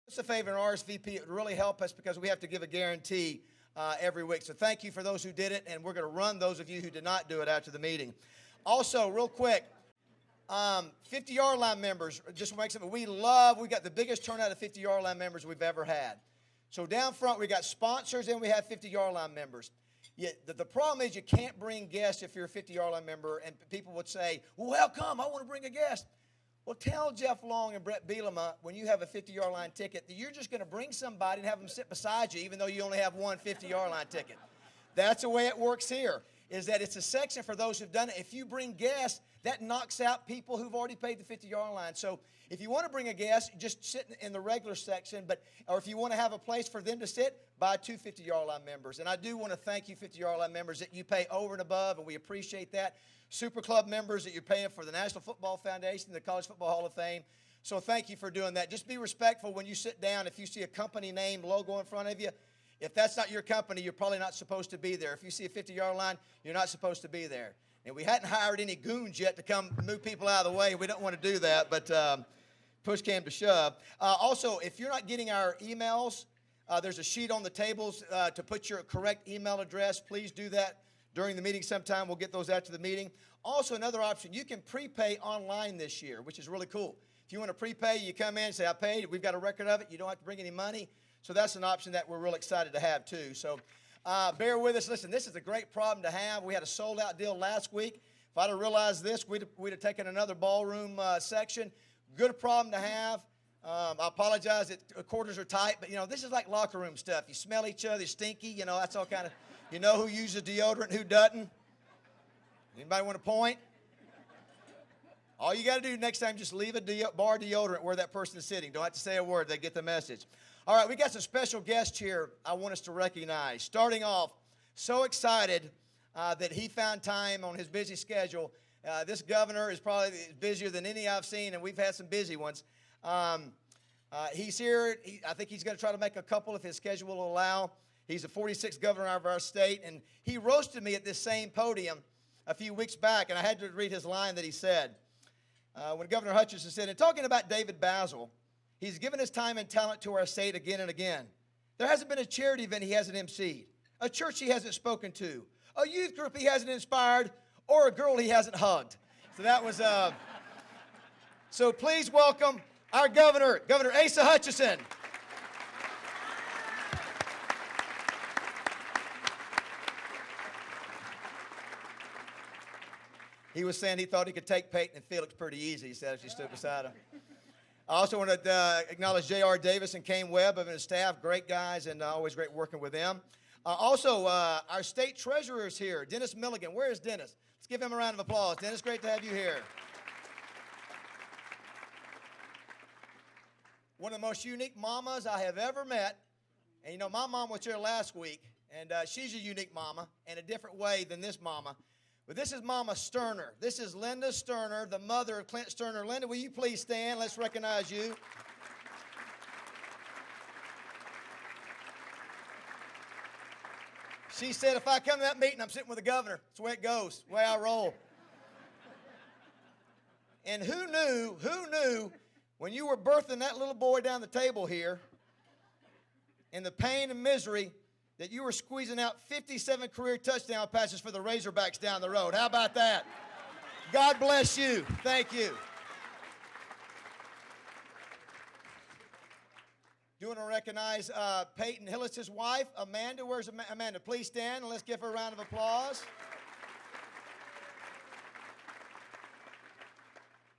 us a favor and RSVP. It would really help us because we have to give a guarantee every week. So thank you for those who did it, and we're going to run those of you who did not do it after the meeting. Also, real quick, 50-yard line members, just to make something, we got the biggest turnout of 50-yard line members we've ever had. So down front, we got sponsors, and we have 50-yard line members. Yeah, the problem is you can't bring guests if you're a 50-yard line member, and people would say, well, how come? I want to bring a guest. Well, tell Jeff Long and Brett Bielema when you have a 50-yard line ticket that you're just going to bring somebody and have them sit beside you even though you only have one 50-yard line ticket. That's the way it works here, is that it's a section for those who've done it. If you bring guests, that knocks out people who've already paid the 50-yard line. So if you want to bring a guest, just sit in the regular section. Or if you want to have a place for them to sit, buy two 50-yard line members. And I do want to thank you, 50-yard line members, that you pay over and above, and we appreciate that. Super Club members that you're paying for the National Football Foundation, the College Football Hall of Fame. So thank you for doing that. Just be respectful when you sit down. If you see a company name logo in front of you, if that's not your company, you're probably not supposed to be there. If you see a 50-yard line, you're not supposed to be there. And we hadn't hired any goons yet to come move people out of the way. We don't want to do that, but push came to shove. Also, if you're not getting our emails, there's a sheet on the tables to put your correct email address. Please do that during the meeting sometime. We'll get those after the meeting. Also, another option, you can prepay online this year, which is really cool. If you want to prepay, you come in and say, I paid. We've got a record of it. You don't have to bring any money. So that's an option that we're real excited to have, too. So bear with us. Listen, this is a great problem to have. We had a sold-out deal last week. If I'd have realized this, we'd have taken another ballroom section. Good problem to have. I apologize that quarters are tight, but, this is like locker room stuff. You smell each other, stinky, that's all kind of, who uses deodorant and who doesn't. Anybody want to point? All you got to do next time, just leave a bar deodorant where that person is sitting. Don't have to say a word. They get the message. All right, we got some special guests here I want us to recognize. Starting off, so excited that he found time on his busy schedule. This governor is probably busier than any I've seen, and we've had some busy ones. He's here. I think he's going to try to make a couple if his schedule will allow. He's the 46th governor of our state, and he roasted me at this same podium a few weeks back, and I had to read his line that he said. When Governor Hutchinson said, in talking about David Basil, he's given his time and talent to our state again and again. There hasn't been a charity event he hasn't emceed, a church he hasn't spoken to, a youth group he hasn't inspired, or a girl he hasn't hugged. So that was, so please welcome our governor, Governor Asa Hutchinson. He was saying he thought he could take Peyton and Felix pretty easy, he said, if she stood beside him. I also want to acknowledge J.R. Davis and Kane Webb and his staff, great guys, and always great working with them. Also, our state treasurer is here, Dennis Milligan. Where is Dennis? Let's give him a round of applause. Dennis, great to have you here. One of the most unique mamas I have ever met. And, my mom was here last week, and she's a unique mama in a different way than this mama. But this is Mama Sterner. This is Linda Sterner, the mother of Clint Sterner. Linda, will you please stand? Let's recognize you. She said, if I come to that meeting, I'm sitting with the governor. That's the way it goes, the way I roll. And who knew when you were birthing that little boy down the table here, in the pain and misery, that you were squeezing out 57 career touchdown passes for the Razorbacks down the road. How about that? God bless you. Thank you. Do want to recognize Peyton Hillis' wife, Amanda. Where's Amanda? Please stand and let's give her a round of applause.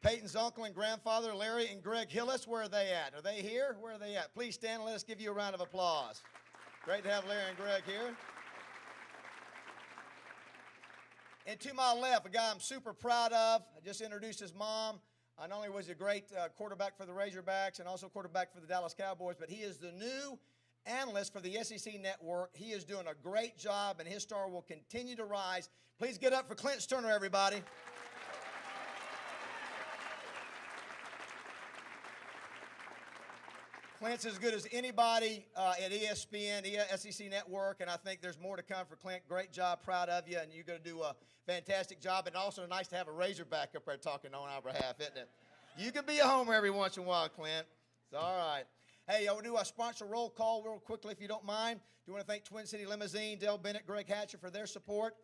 Peyton's uncle and grandfather, Larry and Greg Hillis, where are they at? Are they here? Where are they at? Please stand and let us give you a round of applause. Great to have Larry and Greg here. And to my left, a guy I'm super proud of. I just introduced his mom. Not only was he a great quarterback for the Razorbacks and also quarterback for the Dallas Cowboys, but he is the new analyst for the SEC Network. He is doing a great job, and his star will continue to rise. Please get up for Clint Sterner, everybody. Clint's as good as anybody at ESPN, SEC Network, and I think there's more to come for Clint. Great job, proud of you, and you're going to do a fantastic job. And also nice to have a Razorback up there talking on our behalf, isn't it? You can be a homer every once in a while, Clint. It's all right. Hey, I want to do a sponsor roll call real quickly if you don't mind. Do you want to thank Twin City Limousine, Dale Bennett, Greg Hatcher for their support.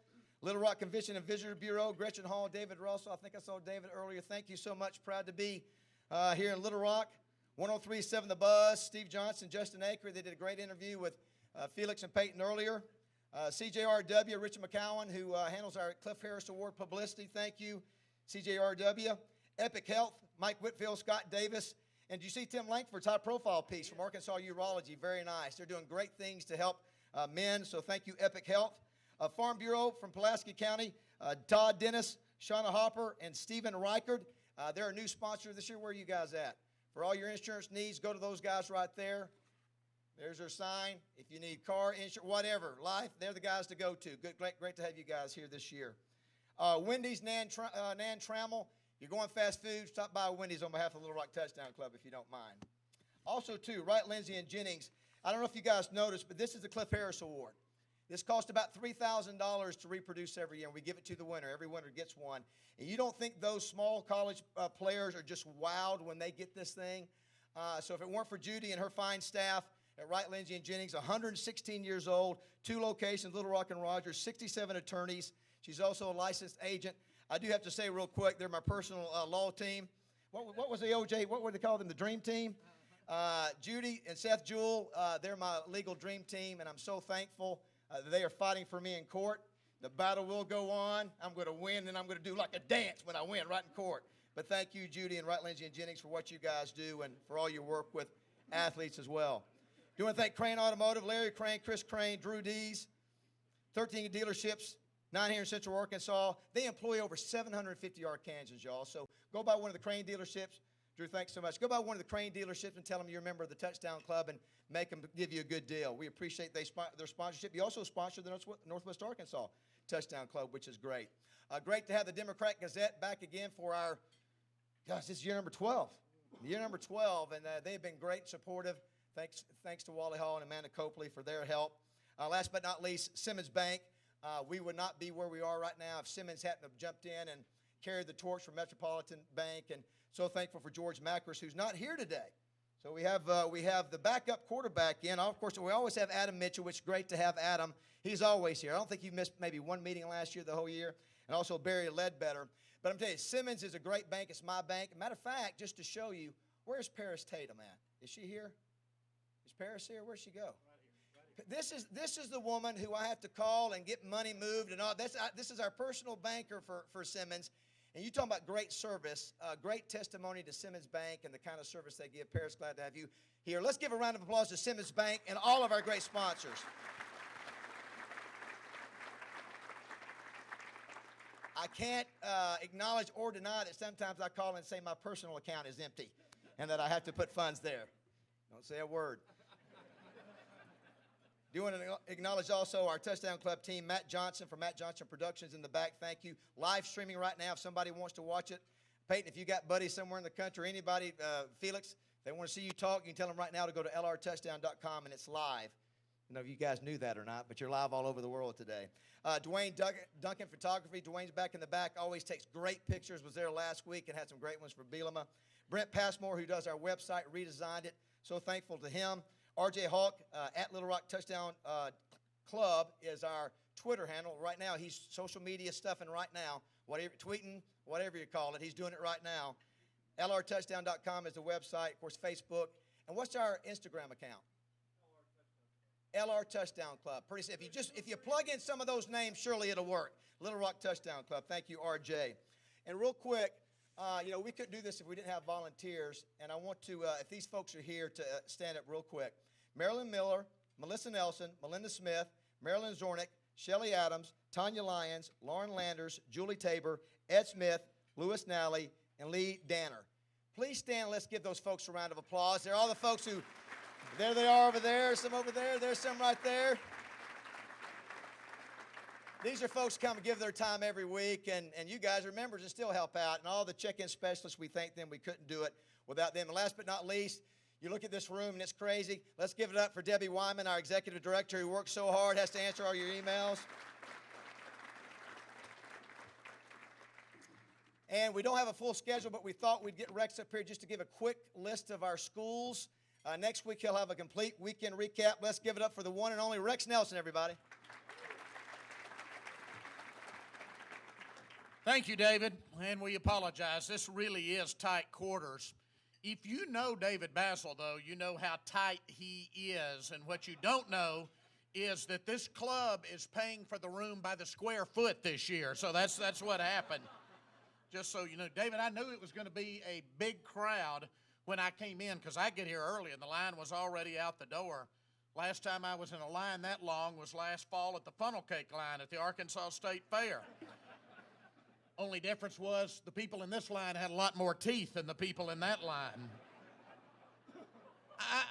Little Rock Convention and Visitor Bureau, Gretchen Hall, David Russell. I think I saw David earlier. Thank you so much. Proud to be here in Little Rock. 103.7 The Buzz, Steve Johnson, Justin Aker. They did a great interview with Felix and Peyton earlier. CJRW, Richard McCowan, who handles our Cliff Harris Award publicity. Thank you, CJRW. Epic Health, Mike Whitfield, Scott Davis. And did you see Tim Langford's high-profile piece from Arkansas Urology? Very nice. They're doing great things to help men, so thank you, Epic Health. Farm Bureau from Pulaski County, Todd Dennis, Shauna Hopper, and Stephen Reichard. They're a new sponsor this year. Where are you guys at? For all your insurance needs, go to those guys right there. There's their sign. If you need car insurance, whatever, life, they're the guys to go to. Good, great to have you guys here this year. Wendy's, Nan Trammell. You're going fast food, stop by Wendy's on behalf of the Little Rock Touchdown Club if you don't mind. Also, too, Wright, Lindsay, and Jennings. I don't know if you guys noticed, but this is the Cliff Harris Award. This costs about $3,000 to reproduce every year, and we give it to the winner. Every winner gets one. And you don't think those small college players are just wowed when they get this thing? So if it weren't for Judy and her fine staff at Wright, Lindsay, and Jennings, 116 years old, 2 locations, Little Rock and Rogers, 67 attorneys. She's also a licensed agent. I do have to say real quick, they're my personal law team. What was the OJ? What would they call them? The dream team? Judy and Seth Jewell, they're my legal dream team, and I'm so thankful they are fighting for me in court. The battle will go on. I'm going to win, and I'm going to do like a dance when I win right in court. But thank you, Judy and Wright, Lindsay, and Jennings, for what you guys do and for all your work with athletes as well. Do want to thank Crane Automotive, Larry Crane, Chris Crane, Drew Dees, 13 dealerships, 9 here in Central Arkansas. They employ over 750 Arkansans, y'all. So go by one of the Crane dealerships. Drew, thanks so much. Go by one of the Crane dealerships and tell them you're a member of the Touchdown Club and make them give you a good deal. We appreciate their sponsorship. You also sponsor the Northwest Arkansas Touchdown Club, which is great. Great to have the Democrat Gazette back again for our, gosh, this is year number 12. Year number 12, and they've been great, supportive. Thanks to Wally Hall and Amanda Copley for their help. Last but not least, Simmons Bank. We would not be where we are right now if Simmons hadn't have jumped in and carried the torch for Metropolitan Bank. And so thankful for George Macris, who's not here today. So we have the backup quarterback in. Of course, we always have Adam Mitchell, which is great to have Adam. He's always here. I don't think he missed maybe one meeting last year, the whole year. And also Barry Ledbetter. But I'm telling you, Simmons is a great bank. It's my bank. Matter of fact, just to show you, where's Paris Tatum at? Is she here? Is Paris here? Where'd she go? This is the woman who I have to call and get money moved and all. This is our personal banker for Simmons. And you talking about great service, great testimony to Simmons Bank and the kind of service they give. Paris, glad to have you here. Let's give a round of applause to Simmons Bank and all of our great sponsors. I can't acknowledge or deny that sometimes I call and say my personal account is empty and that I have to put funds there. Don't say a word. Do want to acknowledge also our Touchdown Club team, Matt Johnson from Matt Johnson Productions in the back. Thank you. Live streaming right now if somebody wants to watch it. Peyton, if you got buddies somewhere in the country, anybody, Felix, if they want to see you talk, you can tell them right now to go to lrtouchdown.com and it's live. I don't know if you guys knew that or not, but you're live all over the world today. Dwayne Duncan Photography. Dwayne's back in the back, always takes great pictures, was there last week and had some great ones for Bielema. Brent Passmore, who does our website, redesigned it. So thankful to him. RJ Hawk at Little Rock Touchdown Club is our Twitter handle. Right now, he's social media stuffing right now, tweeting, whatever you call it. He's doing it right now. lrtouchdown.com is the website, of course, Facebook. And what's our Instagram account? LR Touchdown Club. Pretty simple. If you plug in some of those names, surely it'll work. Little Rock Touchdown Club. Thank you, RJ. And real quick, we couldn't do this if we didn't have volunteers. And I want to, if these folks are here, to stand up real quick. Marilyn Miller, Melissa Nelson, Melinda Smith, Marilyn Zornick, Shelly Adams, Tanya Lyons, Lauren Landers, Julie Tabor, Ed Smith, Louis Nally, and Lee Danner. Please stand. Let's give those folks a round of applause. They're all the folks who, there they are over there, some over there, there's some right there. These are folks who come and give their time every week, and you guys are members and still help out. And all the check-in specialists, we thank them. We couldn't do it without them. And last but not least, you look at this room and it's crazy. Let's give it up for Debbie Wyman, our executive director, who works so hard, has to answer all your emails. And we don't have a full schedule, but we thought we'd get Rex up here just to give a quick list of our schools. Next week, he'll have a complete weekend recap. Let's give it up for the one and only Rex Nelson, everybody. Thank you, David, and we apologize. This really is tight quarters. If you know David Basil, though, you know how tight he is, and what you don't know is that this club is paying for the room by the square foot this year, so that's what happened. Just so you know, David, I knew it was going to be a big crowd when I came in because I get here early, and the line was already out the door. Last time I was in a line that long was last fall at the funnel cake line at the Arkansas State Fair. Only difference was the people in this line had a lot more teeth than the people in that line.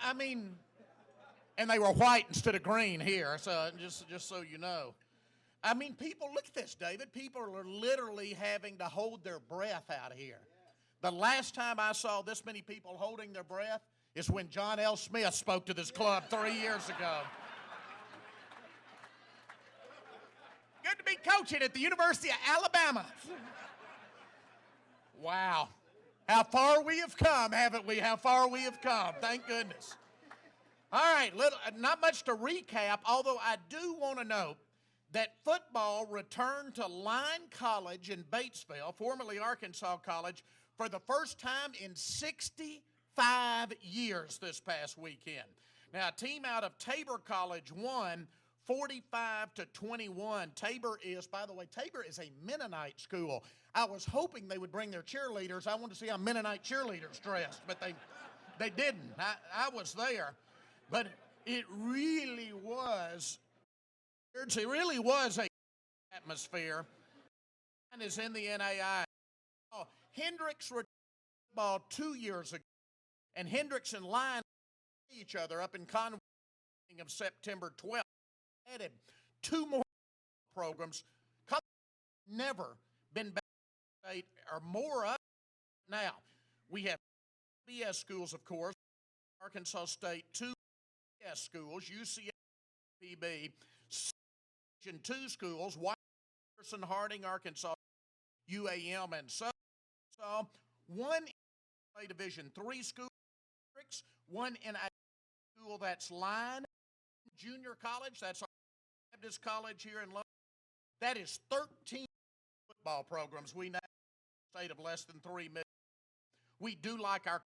I mean, and they were white instead of green here, so just so you know. I mean, people, look at this, David. People are literally having to hold their breath out here. The last time I saw this many people holding their breath is when John L. Smith spoke to this club 3 years ago. Good to be coaching at the University of Alabama. Wow. How far we have come, haven't we? How far we have come. Thank goodness. All right, not much to recap, although I do want to note that football returned to Line College in Batesville, formerly Arkansas College, for the first time in 65 years this past weekend. Now, a team out of Tabor College won 45-21. Tabor is, by the way, Tabor is a Mennonite school. I was hoping they would bring their cheerleaders. I wanted to see how Mennonite cheerleaders dressed, but they didn't. I was there. But it really was a atmosphere. And is in the NAI. Oh, Hendricks returned football 2 years ago, and Hendricks and Line each other up in Conway of September 12th. Added 2 more programs. Never been back state or more up. Now, we have BS schools, of course, Arkansas State, 2 BS schools, UCF, PB, Section 2 schools, Washington, Harding, Arkansas, UAM, and Southern Arkansas, 1 in Division 3 school districts, 1 in a school that's Line, junior college, that's Baptist College here in Lubbock. That is 13 football programs. We now have a state of less than 3 million. We do like our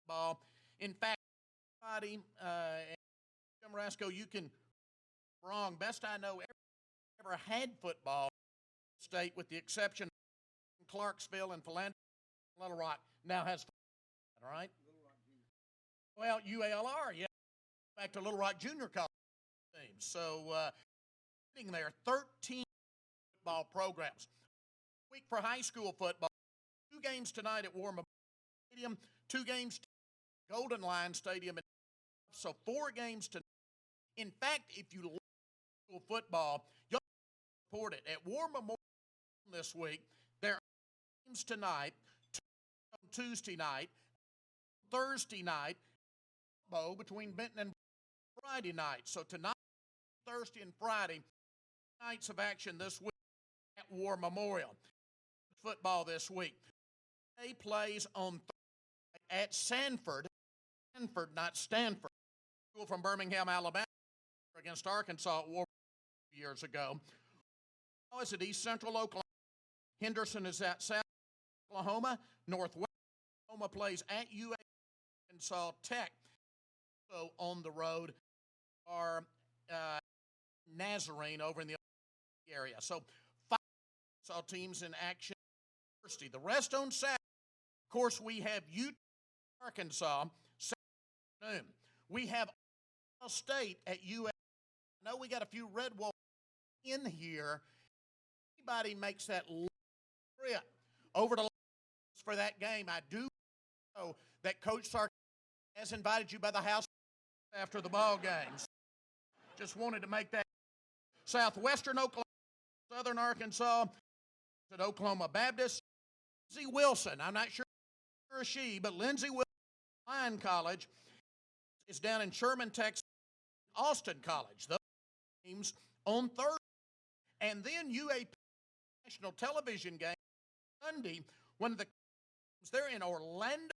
football. In fact, everybody, Jim Rasco, you can wrong. Best I know, ever had football in the state, with the exception of Clarksville and Philadelphia, Little Rock now has football, all right? Well, UALR, yeah. Back to Little Rock Junior College teams. So, sitting there, 13 football programs. Week for high school football. 2 games tonight at War Memorial Stadium, 2 games at Golden Line Stadium. So 4 games tonight. In fact, if you like school football, you'll report it. At War Memorial this week, there are games tonight, Tuesday night, Thursday night, between Benton and Friday night. So tonight, Thursday, and Friday, nights of action this week at War Memorial. Football this week. They plays on Thursday at Sanford, not Stanford. School from Birmingham, Alabama, against Arkansas at War years ago. Now is at East Central Oklahoma. Henderson is at South Oklahoma. Northwest Oklahoma plays at UA Arkansas Tech. So on the road are Nazarene over in the area. So 5 Arkansas teams in action. The rest on Saturday. Of course, we have Utah, Arkansas, Saturday afternoon. We have Arkansas State at UA. I know we got a few Red Wolves in here. Anybody makes that trip over to for that game, I do know that Coach Sark has invited you by the house after the ball games. Just wanted to make that. Southwestern Oklahoma, Southern Arkansas, at Oklahoma Baptist. Lindsey Wilson, I'm not sure she, but Lindsey Wilson, Line College, is down in Sherman, Texas, Austin College. Those games on Thursday. And then UAP national television game Sunday, when the games, they're in Orlando,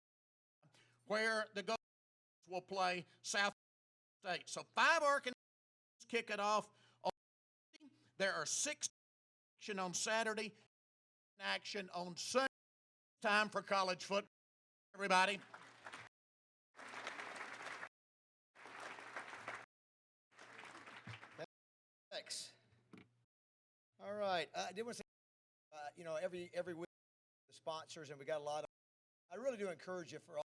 where the Gophers will play South State. So 5 Arkansas kick it off on Tuesday. There are 6 action on Saturday, action on Sunday. Time for college football, everybody. Thanks. All right. I did want to say, every week the sponsors, and we got a lot of. I really do encourage you for all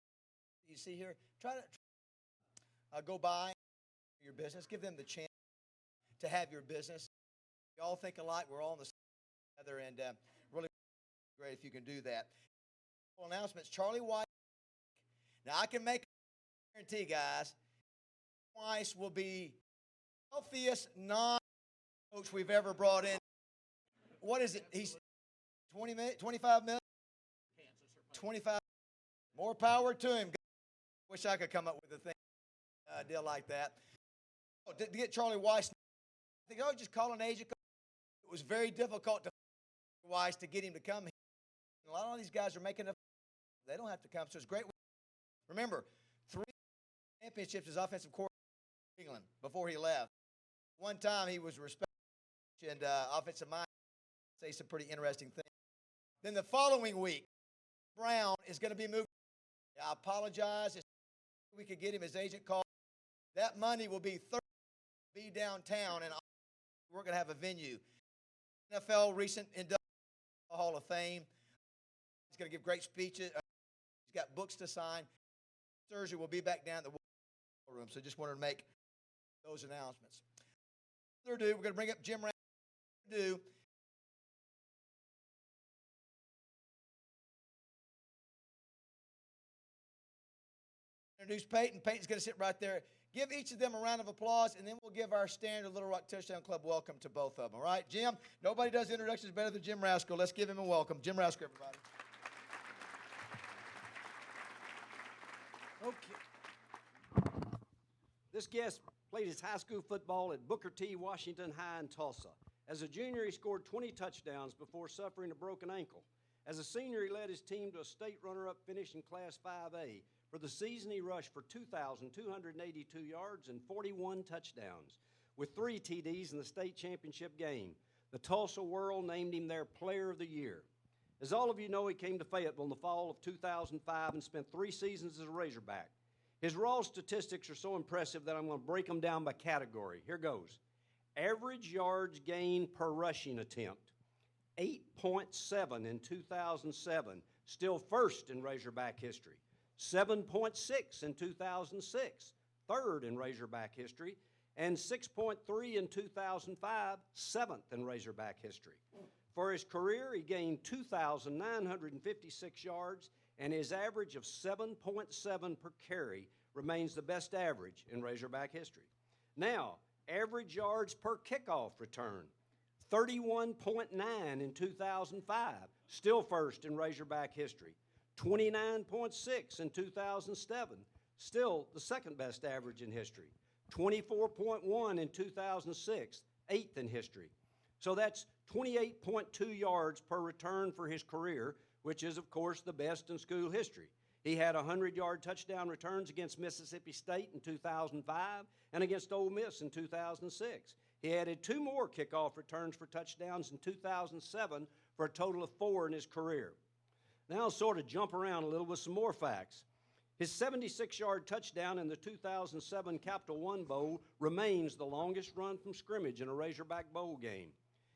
you see here. Try to go by your business. Give them the chance to have your business. We all think alike. We're all in the same together, and really great if you can do that. Announcements. Charlie Weiss. Now I can make a guarantee, guys. Weiss will be the healthiest non-coach we've ever brought in. What is it? He's 25 million? 25. More power to him. Wish I could come up with a deal like that. To get Charlie Weiss, I think, just call an agent. It was very difficult to Weiss to get him to come here. A lot of these guys are making enough. They don't have to come, so it's great. Remember, 3 championships as offensive coordinator in England before he left. One time he was respected and offensive mind. Say some pretty interesting things. Then the following week, Brown is going to be moved. I apologize. We could get him his agent call. That money will be downtown, and we're going to have a venue. NFL recent induction Hall of Fame. He's going to give great speeches. He's got books to sign. Thursday we'll be back down at the room. So just wanted to make those announcements. We're going to bring up Jim Rand. Introduce Peyton. Peyton's going to sit right there. Give each of them a round of applause, and then we'll give our standard Little Rock Touchdown Club welcome to both of them. All right, Jim? Nobody does introductions better than Jim Rascal. Let's give him a welcome. Jim Rascal, everybody. Okay. This guest played his high school football at Booker T. Washington High in Tulsa. As a junior, he scored 20 touchdowns before suffering a broken ankle. As a senior, he led his team to a state runner-up finish in Class 5A. For the season, he rushed for 2,282 yards and 41 touchdowns, with 3 TDs in the state championship game. The Tulsa World named him their Player of the Year. As all of you know, he came to Fayetteville in the fall of 2005 and spent 3 seasons as a Razorback. His raw statistics are so impressive that I'm going to break them down by category. Here goes. Average yards gained per rushing attempt, 8.7 in 2007, still first in Razorback history. 7.6 in 2006, third in Razorback history, and 6.3 in 2005, seventh in Razorback history. For his career, he gained 2,956 yards, and his average of 7.7 per carry remains the best average in Razorback history. Now, average yards per kickoff return, 31.9 in 2005, still first in Razorback history. 29.6 in 2007, still the second best average in history. 24.1 in 2006, eighth in history. So that's 28.2 yards per return for his career, which is, of course, the best in school history. He had 100-yard touchdown returns against Mississippi State in 2005 and against Ole Miss in 2006. He added 2 more kickoff returns for touchdowns in 2007 for a total of 4 in his career. Now I'll sort of jump around a little with some more facts. His 76-yard touchdown in the 2007 Capital One Bowl remains the longest run from scrimmage in a Razorback Bowl game.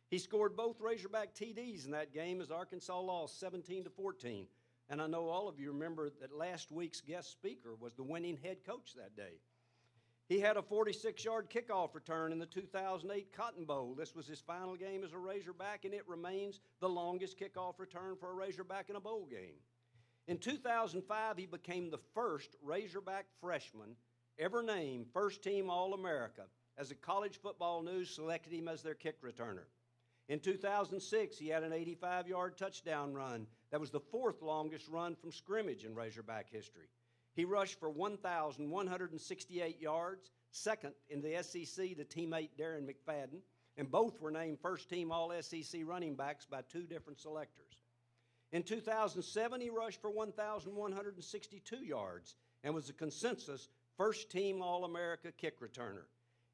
He scored both Razorback TDs in that game as Arkansas lost 17-14. And I know all of you remember that last week's guest speaker was the winning head coach that day. He had a 46-yard kickoff return in the 2008 Cotton Bowl. This was his final game as a Razorback, and it remains the longest kickoff return for a Razorback in a bowl game. In 2005, he became the first Razorback freshman ever named first-team All-America as the College Football News selected him as their kick returner. In 2006, he had an 85-yard touchdown run that was the 4th longest run from scrimmage in Razorback history. He rushed for 1,168 yards, second in the SEC to teammate Darren McFadden, and both were named first-team All-SEC running backs by 2 different selectors. In 2007, he rushed for 1,162 yards and was a consensus first-team All-America kick returner.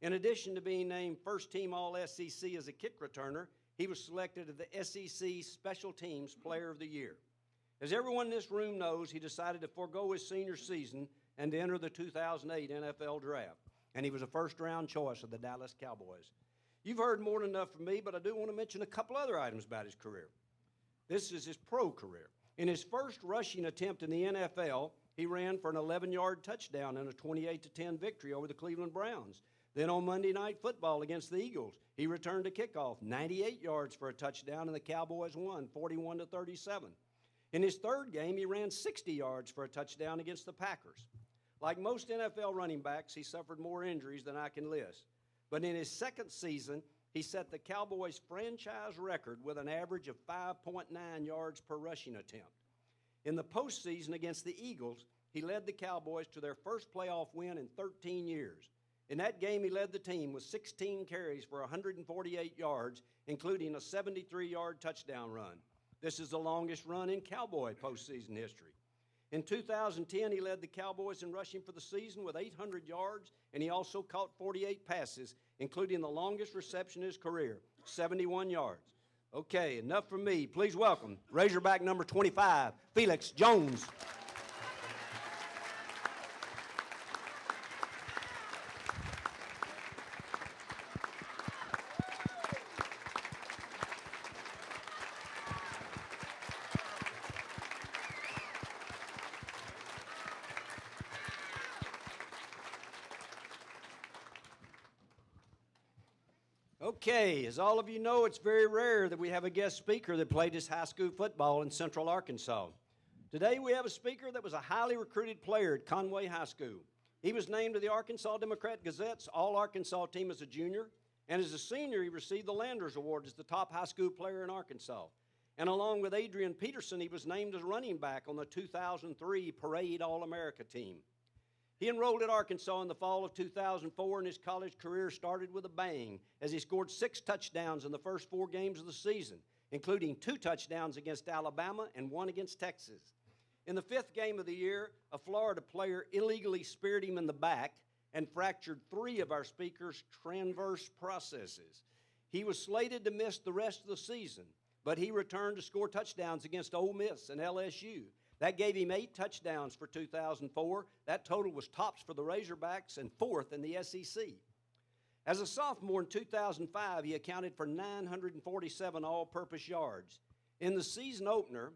In addition to being named first-team All-SEC as a kick returner, he was selected as the SEC Special Teams Player of the Year. As everyone in this room knows, he decided to forego his senior season and to enter the 2008 NFL Draft, and he was a first-round choice of the Dallas Cowboys. You've heard more than enough from me, but I do want to mention a couple other items about his career. This is his pro career. In his first rushing attempt in the NFL, he ran for an 11-yard touchdown in a 28-10 victory over the Cleveland Browns. Then on Monday Night Football against the Eagles, he returned a kickoff, 98 yards for a touchdown, and the Cowboys won 41-37. In his third game, he ran 60 yards for a touchdown against the Packers. Like most NFL running backs, he suffered more injuries than I can list. But in his second season, he set the Cowboys' franchise record with an average of 5.9 yards per rushing attempt. In the postseason against the Eagles, he led the Cowboys to their first playoff win in 13 years. In that game, he led the team with 16 carries for 148 yards, including a 73-yard touchdown run. This is the longest run in Cowboy postseason history. In 2010, he led the Cowboys in rushing for the season with 800 yards, and he also caught 48 passes, including the longest reception in his career, 71 yards. Okay, enough from me. Please welcome Razorback number 25, Felix Jones. Okay, as all of you know, it's very rare that we have a guest speaker that played his high school football in Central Arkansas. Today we have a speaker that was a highly recruited player at Conway High School. He was named to the Arkansas Democrat-Gazette's All-Arkansas team as a junior, and as a senior he received the Landers Award as the top high school player in Arkansas. And along with Adrian Peterson, he was named as running back on the 2003 Parade All-America team. He enrolled at Arkansas in the fall of 2004, and his college career started with a bang as he scored 6 touchdowns in the first 4 games of the season, including 2 touchdowns against Alabama and 1 against Texas. In the 5th game of the year, a Florida player illegally speared him in the back and fractured 3 of our speaker's transverse processes. He was slated to miss the rest of the season, but he returned to score touchdowns against Ole Miss and LSU. That gave him 8 touchdowns for 2004. That total was tops for the Razorbacks and 4th in the SEC. As a sophomore in 2005, he accounted for 947 all-purpose yards. In the season opener,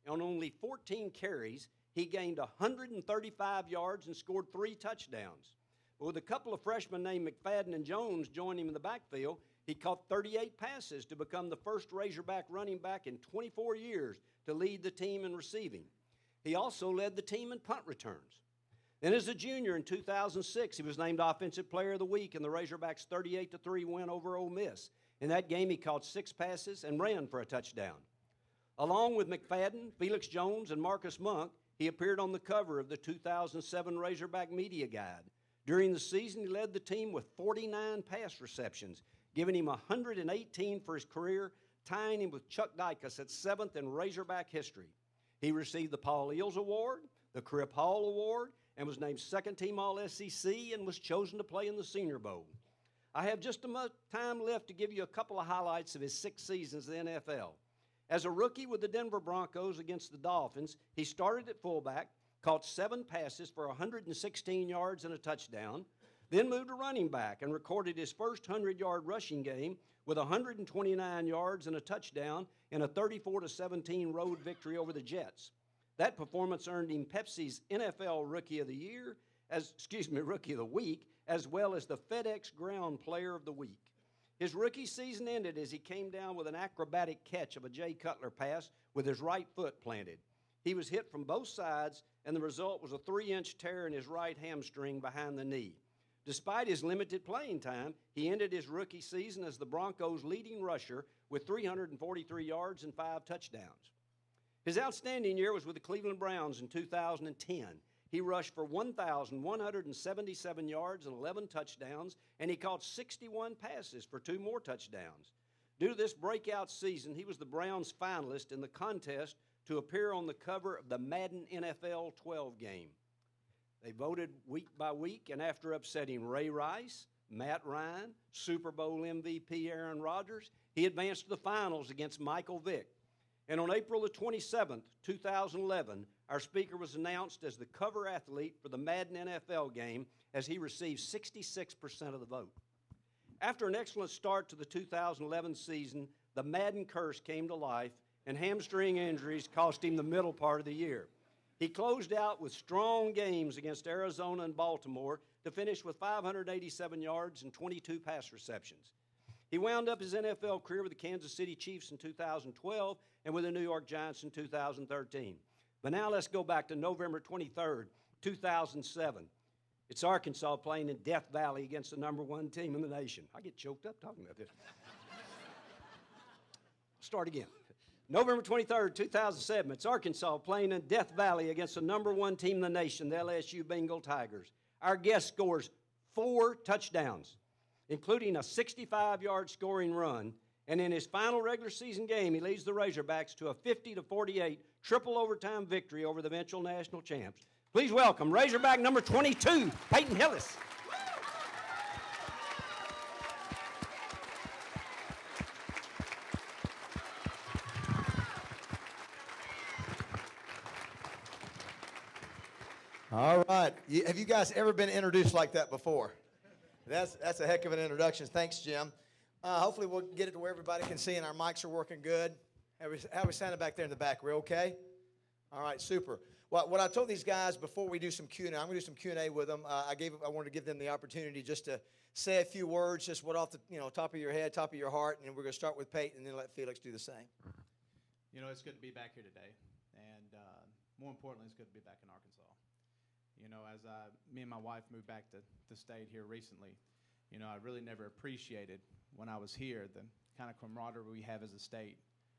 on only 14 carries, he gained 135 yards and scored 3 touchdowns. But with a couple of freshmen named McFadden and Jones joining him in the backfield, he caught 38 passes to become the first Razorback running back in 24 years to lead the team in receiving. He also led the team in punt returns. Then as a junior in 2006, he was named Offensive Player of the Week in the Razorbacks' 38-3 win over Ole Miss. In that game, he caught 6 passes and ran for a touchdown. Along with McFadden, Felix Jones, and Marcus Monk, he appeared on the cover of the 2007 Razorback Media Guide. During the season, he led the team with 49 pass receptions, giving him 118 for his career, tying him with Chuck Dicus at 7th in Razorback history. He received the Paul Eels Award, the Crip Hall Award, and was named second-team All-SEC and was chosen to play in the Senior Bowl. I have just enough time left to give you a couple of highlights of his 6 seasons in the NFL. As a rookie with the Denver Broncos against the Dolphins, he started at fullback, caught 7 passes for 116 yards and a touchdown, then moved to running back and recorded his first 100-yard rushing game with 129 yards and a touchdown in a 34-17 road victory over the Jets. That performance earned him Pepsi's NFL Rookie of the Week, as well as the FedEx Ground Player of the Week. His rookie season ended as he came down with an acrobatic catch of a Jay Cutler pass with his right foot planted. He was hit from both sides, and the result was a 3-inch tear in his right hamstring behind the knee. Despite his limited playing time, he ended his rookie season as the Broncos' leading rusher with 343 yards and 5 touchdowns. His outstanding year was with the Cleveland Browns in 2010. He rushed for 1,177 yards and 11 touchdowns, and he caught 61 passes for 2 more touchdowns. Due to this breakout season, he was the Browns' finalist in the contest to appear on the cover of the Madden NFL 12 game. They voted week by week, and after upsetting Ray Rice, Matt Ryan, Super Bowl MVP Aaron Rodgers, he advanced to the finals against Michael Vick. And on April the 27th, 2011, our speaker was announced as the cover athlete for the Madden NFL game as he received 66% of the vote. After an excellent start to the 2011 season, the Madden curse came to life, and hamstring injuries cost him the middle part of the year. He closed out with strong games against Arizona and Baltimore to finish with 587 yards and 22 pass receptions. He wound up his NFL career with the Kansas City Chiefs in 2012 and with the New York Giants in 2013. But now let's go back to November 23rd, 2007. It's Arkansas playing in Death Valley against the #1 team in the nation. I get choked up talking about this. Start again. November 23rd, 2007, it's Arkansas playing in Death Valley against the #1 team in the nation, the LSU Bengal Tigers. Our guest scores 4 touchdowns, including a 65-yard scoring run, and in his final regular season game, he leads the Razorbacks to a 50-48 triple overtime victory over the eventual national champs. Please welcome Razorback number 22, Peyton Hillis. All right. Have you guys ever been introduced like that before? That's a heck of an introduction. Thanks, Jim. Hopefully we'll get it to where everybody can see and our mics are working good. How we standing back there in the back? We're okay? All right, super. Well, what I told these guys before we do some Q&A, I'm going to do some Q&A with them. I wanted to give them the opportunity just to say a few words, just what off the top of your head, top of your heart, and we're going to start with Peyton and then let Felix do the same. It's good to be back here today, and more importantly, it's good to be back in Arkansas. As me and my wife moved back to the state here recently, I really never appreciated when I was here the kind of camaraderie we have as a state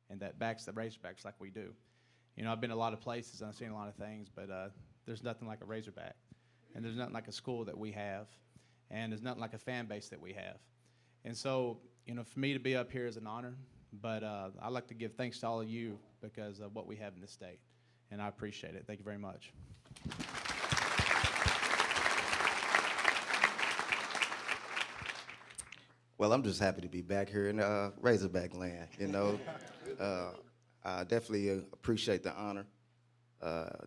and that backs the Razorbacks like we do. I've been a lot of places and I've seen a lot of things, but there's nothing like a Razorback, and there's nothing like a school that we have, and there's nothing like a fan base that we have. And so, for me to be up here is an honor, but I'd like to give thanks to all of you because of what we have in this state, and I appreciate it. Thank you very much. Well, I'm just happy to be back here in Razorback land, I definitely appreciate the honor.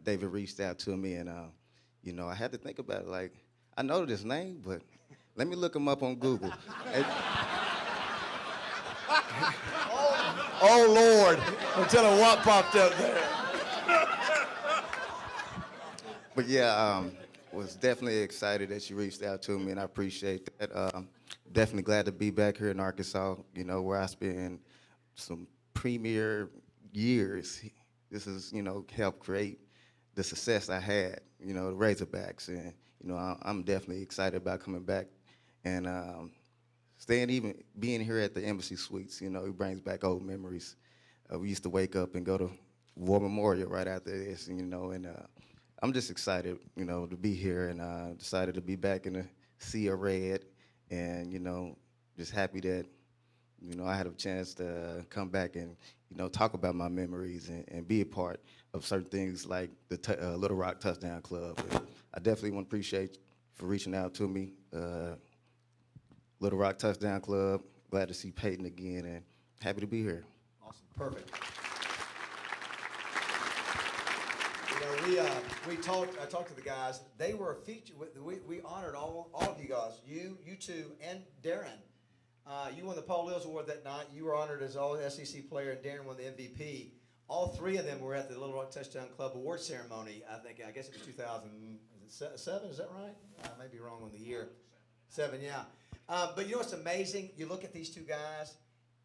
David reached out to me, and, I had to think about it. Like, I know this name, but let me look him up on Google. Oh, Lord. I'm telling you what popped up there. But, yeah, was definitely excited that you reached out to me, and I appreciate that. Definitely glad to be back here in Arkansas, where I spent some premier years. This has, helped create the success I had, the Razorbacks. And, I'm definitely excited about coming back and being here at the Embassy Suites, it brings back old memories. We used to wake up and go to War Memorial right after this, and I'm just excited, to be here, and decided to be back in the sea of red, and, just happy that, I had a chance to come back and, talk about my memories and be a part of certain things like the Little Rock Touchdown Club. And I definitely want to appreciate you for reaching out to me. Little Rock Touchdown Club, glad to see Peyton again, and happy to be here. Awesome, perfect. I talked to the guys. They were featured. We honored all of you guys. You two, and Darren. You won the Paul Lills Award that night. You were honored as all SEC player, and Darren won the MVP. All three of them were at the Little Rock Touchdown Club award ceremony. I guess it was 2007. Is that right? I may be wrong on the year. 7, yeah. But what's amazing? You look at these two guys,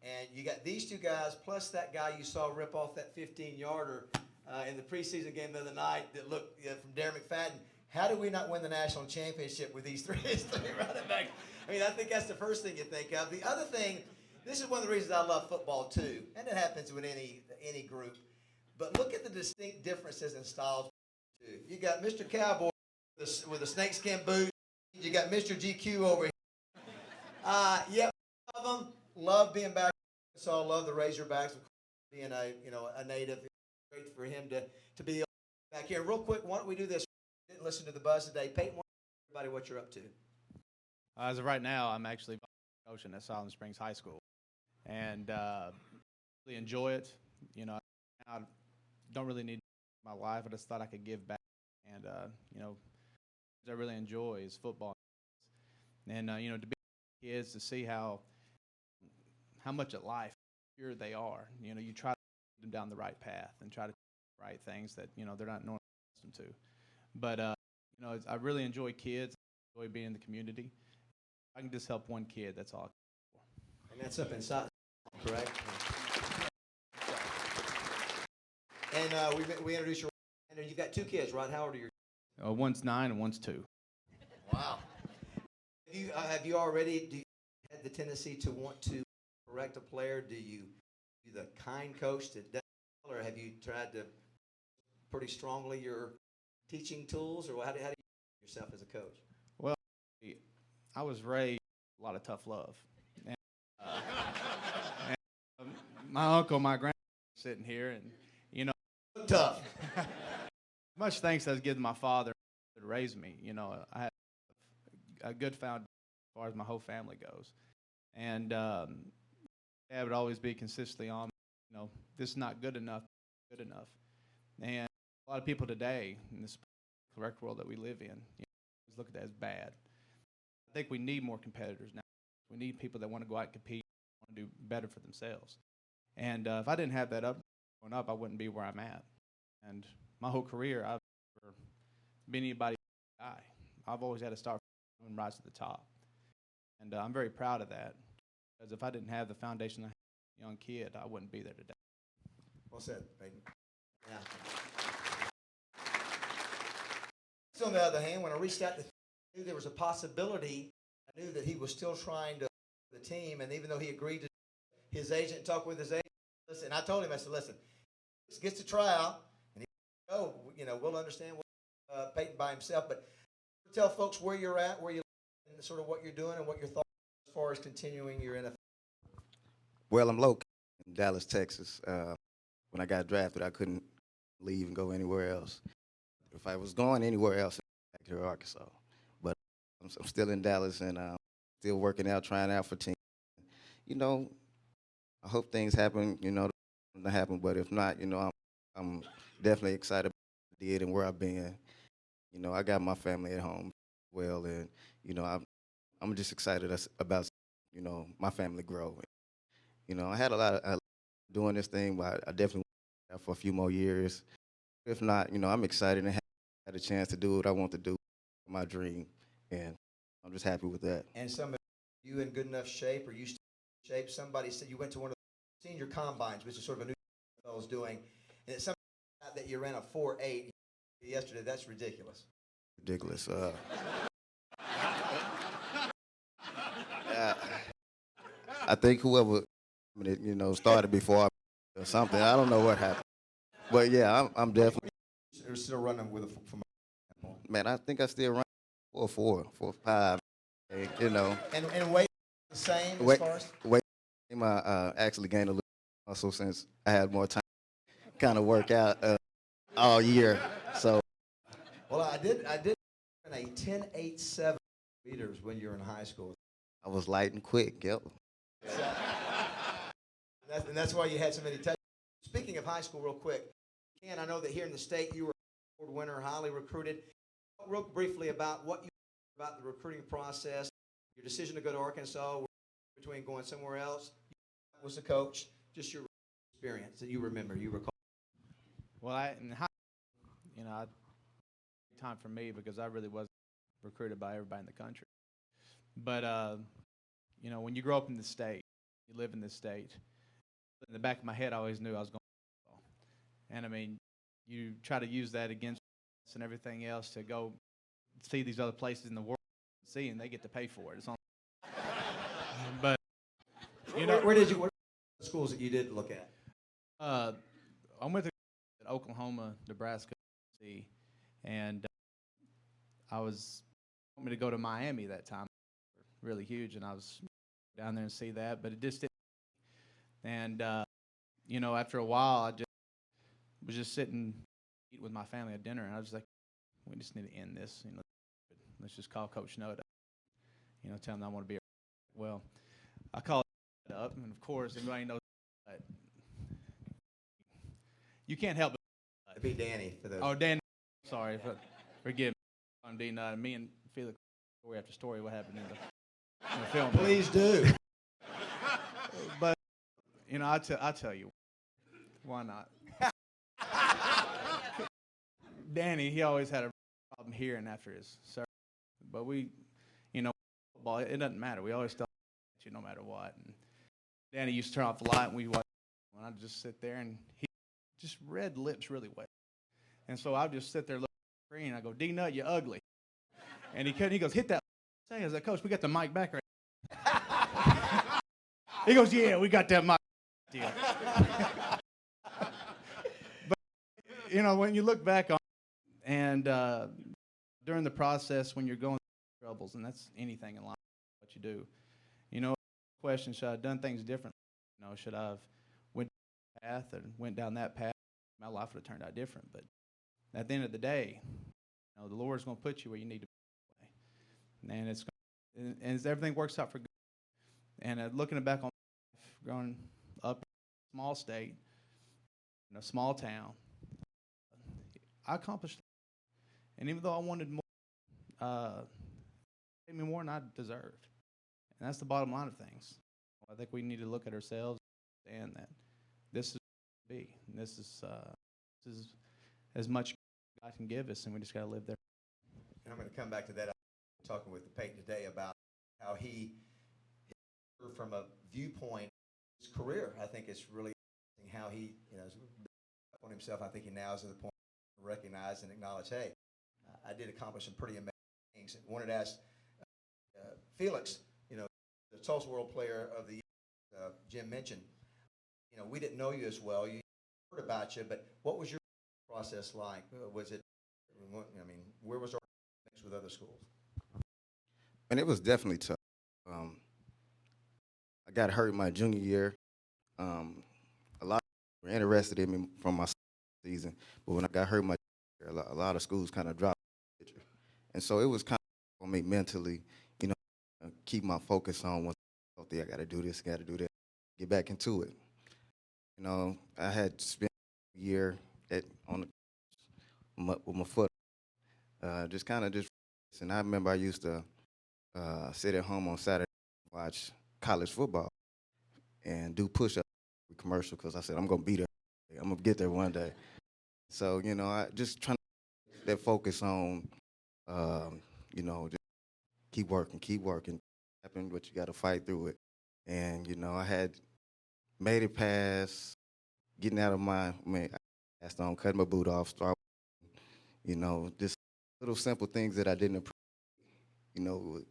and you got these two guys plus that guy you saw rip off that 15-yarder. In the preseason game the other night that looked from Darren McFadden. How did we not win the national championship with these three running backs? I mean, I think that's the first thing you think of. The other thing, this is one of the reasons I love football too, and it happens with any group. But look at the distinct differences in styles too. You got Mr. Cowboy with the snakeskin boot. You got Mr. GQ over here. Yeah, of them love being back. So I love the Razorbacks, of course, being a native. Great for him to be back here. Real quick, why don't we do this? Didn't listen to the buzz today. Peyton, everybody, what you're up to? As of right now, I'm actually coaching at Silent Springs High School, and really enjoy it. You know, I don't really need my life. I just thought I could give back, and you know, what I really enjoy is football, and you know, to be with kids to see how much at life pure they are. You know, you try to lead them down the right path and try to do the right things that you know they're not normally accustomed to. But you know, I really enjoy kids. I enjoy being in the community. I can just help one kid. That's all. And that's up inside, correct? And we introduced your. And you've got 2 kids, right? How old are your? One's 9 and one's 2. Wow. Have you already had the tendency to want to correct a player? Do you be the kind coach that does, or have you tried to pretty strongly your teaching tools, or how do you yourself as a coach? Well, I was raised with a lot of tough love. And, my uncle, my grandpa sitting here, and you know, Tough. much thanks I was given my father to raise me. You know, I had a good foundation as far as my whole family goes, and Dad would always be consistently on, you know, this is not good enough, good enough, and a lot of people today in this correct world that we live in, you know, look at that as bad. I think we need more competitors now. We need people that want to go out and compete, want to do better for themselves. And if I didn't have that growing up, I wouldn't be where I'm at. And my whole career, I've never been anybody guy. I've always had to start and rise to the top. And I'm very proud of that. Because if I didn't have the foundation I had as a young kid, I wouldn't be there today. Well said, Peyton. Yeah. So on the other hand, when I reached out to knew there was a possibility, I knew that he was still trying to the team, and even though he agreed to his agent, talk with his agent, listen, I told him, I said, listen, this gets to try out, and he said, oh, you know, we'll understand Peyton by himself, but tell folks where you're at, where you and sort of what you're doing and what your thoughts as far as continuing your NFL. Well, I'm located in Dallas, Texas. When I got drafted, I couldn't leave and go anywhere else. If I was going anywhere else, back to Arkansas. But I'm still in Dallas and still working out, trying out for teams. You know, I hope things happen, you know, to happen. But if not, you know, I'm definitely excited about what I did and where I've been. You know, I got my family at home well, and, you know, I'm just excited about, you know, my family grow. You know, I had a lot of doing this thing, but I definitely want to have for a few more years. If not, you know, I'm excited and had a chance to do what I want to do, my dream, and I'm just happy with that. And some of you in good enough shape, or you still in shape? Somebody said you went to one of the senior combines, which is sort of a new thing I was doing, and it's something that you ran a 4.8 yesterday. That's ridiculous. Ridiculous. I think whoever, you know, started before or something. I don't know what happened, but yeah, I'm definitely. You're still running with from. Man, I think I still run 4.4, 4.5. You know. And weight the same as far as. Weight. I actually gained a little muscle since I had more time to kind of work out all year. So. Well, I did run a 10.87 meters when you were in high school. I was light and quick, yep. And that's why you had so many touchdowns. Speaking of high school, real quick, Ken, I know that here in the state you were an award winner, highly recruited. Talk real briefly about what you about the recruiting process, your decision to go to Arkansas, between going somewhere else. You was the coach, just your experience that you remember, you recall. Well, you know, time for me because I really wasn't recruited by everybody in the country. But, you know, when you grow up in the state, you live in the state, in the back of my head, I always knew I was going to football. And, I mean, you try to use that against us and everything else to go see these other places in the world, and they get to pay for it. It's on. But, you know. Where did you, what schools that you did look at? I went to Oklahoma, Nebraska, and I was wanting to go to Miami that time. Really huge, and I was down there and see that, but it just didn't. And you know, after a while, I just was sitting eating with my family at dinner, and I was like, we just need to end this. Let's just call Coach Noda. Tell him I want to be. Well, I called up, and of course, everybody knows that you can't help but. It'd be Danny for those. Oh, Danny. Sorry, forgive me. I'm D Nut. Me and Felix, story after story, what happened in the film. Please do. But I tell you, why not? Danny, he always had a problem hearing after his service, but football, it doesn't matter. We always still you no matter what. And Danny used to turn off the light, and we watch. And I'd just sit there, and he just read lips really well. And so I'd just sit there looking at the screen. I go, D Nut, you ugly. And he couldn't. He goes, hit that. I was like, Coach, we got the mic back right. He goes, yeah, we got that mic. Deal. But when you look back on, and during the process when you're going through troubles, and that's anything in life, what you do, question, should I have done things differently? Should I have went down that path and went down that path? My life would have turned out different. But at the end of the day, the Lord's going to put you where you need to be. And everything works out for good. And looking back on my life, growing up in a small state, in a small town, I accomplished it. And even though I wanted more, it gave me more than I deserved. And that's the bottom line of things. I think we need to look at ourselves and understand that this is what we be. And this is as much God can give us, and we just got to live there. And I'm going to come back to that. I was talking with Peyton today about how he, from a viewpoint, his career, I think it's really interesting how he, on himself. I think he now is at the point to recognize and acknowledge, hey, I did accomplish some pretty amazing things. I wanted to ask Felix, the Tulsa World Player of the Year, Jim mentioned, we didn't know you as well. You heard about you, but what was your process like? Was it, where was our mix with other schools? And it was definitely tough. I got hurt my junior year. A lot of people were interested in me from my season, but when I got hurt my junior year, a lot of schools kind of dropped the picture. And so it was kind of for me mentally, keep my focus on what's healthy. I got to do this, got to do that, get back into it. I had spent a year with my foot, just and I remember I used to sit at home on Saturday and watch college football and do push-ups commercial because I said, I'm going to be there. I'm going to get there one day. So, I just trying to get that focus on, just keep working, happen, but you got to fight through it. And, I had made it past getting out of I passed on, cutting my boot off, just little simple things that I didn't appreciate.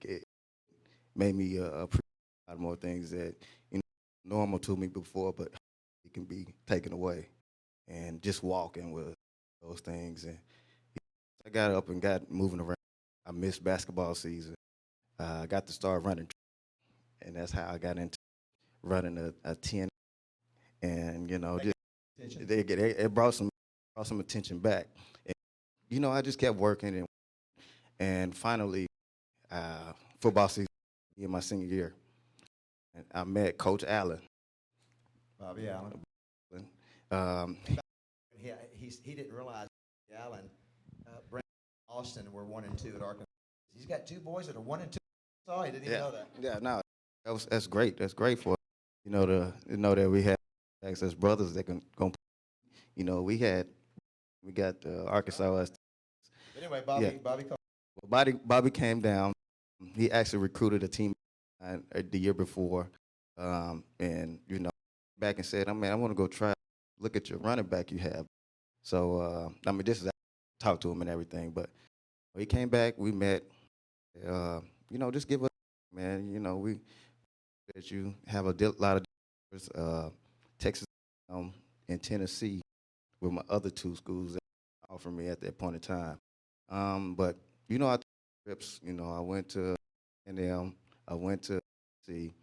It made me appreciate a lot more things that, normal to me before, but it can be taken away. And just walking with those things. And I got up and got moving around. I missed basketball season. I got to start running, and that's how I got into running a 10. And it brought some attention back. And, I just kept working, and finally, football season in my senior year, and I met Coach Allen. Bobby Allen. He didn't realize Allen, Brandon, Austin were 1 and 2 at Arkansas. He's got 2 boys that are 1 and 2. Oh, he didn't even know that. Yeah, no, that's great. That's great for to know that we have access brothers that can go. We got Arkansas. Anyway, Bobby. Yeah. Bobby came down. He actually recruited a team the year before, and back and said, I want to go look at your running back you have. So this is talk to him and everything, but he came back. We met. Just give us, man. We that you have a lot of Texas and Tennessee were my other 2 schools that offered me at that point in time. But I took trips. I went to I went to see,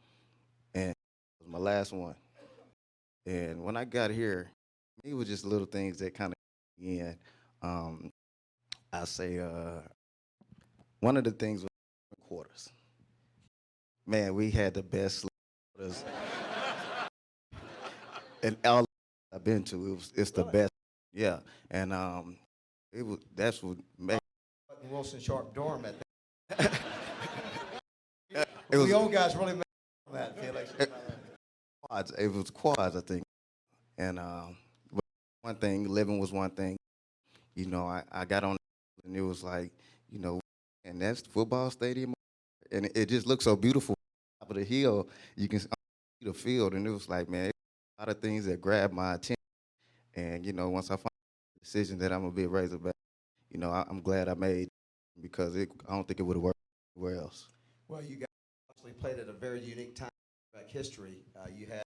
and it was my last one. And when I got here, it was just little things that kind of in. I say one of the things was quarters. Man, we had the best quarters. And all I've been to, it's the best. Yeah, and that's what made Wilson Sharp dorm at it was the old guys really made on that, Felix. quads. It was quads, I think. And but one thing, living was one thing. You know, I got on and it was like, you know, and that's the football stadium, and it just looked so beautiful. Top of the hill, you can see the field, and it was like, man, a lot of things that grabbed my attention. And you know, once I found the decision that I'm gonna be a Razorback, you know, I'm glad I made it because I don't think it would have worked anywhere else. Well, you guys obviously played at a very unique time in back history. You had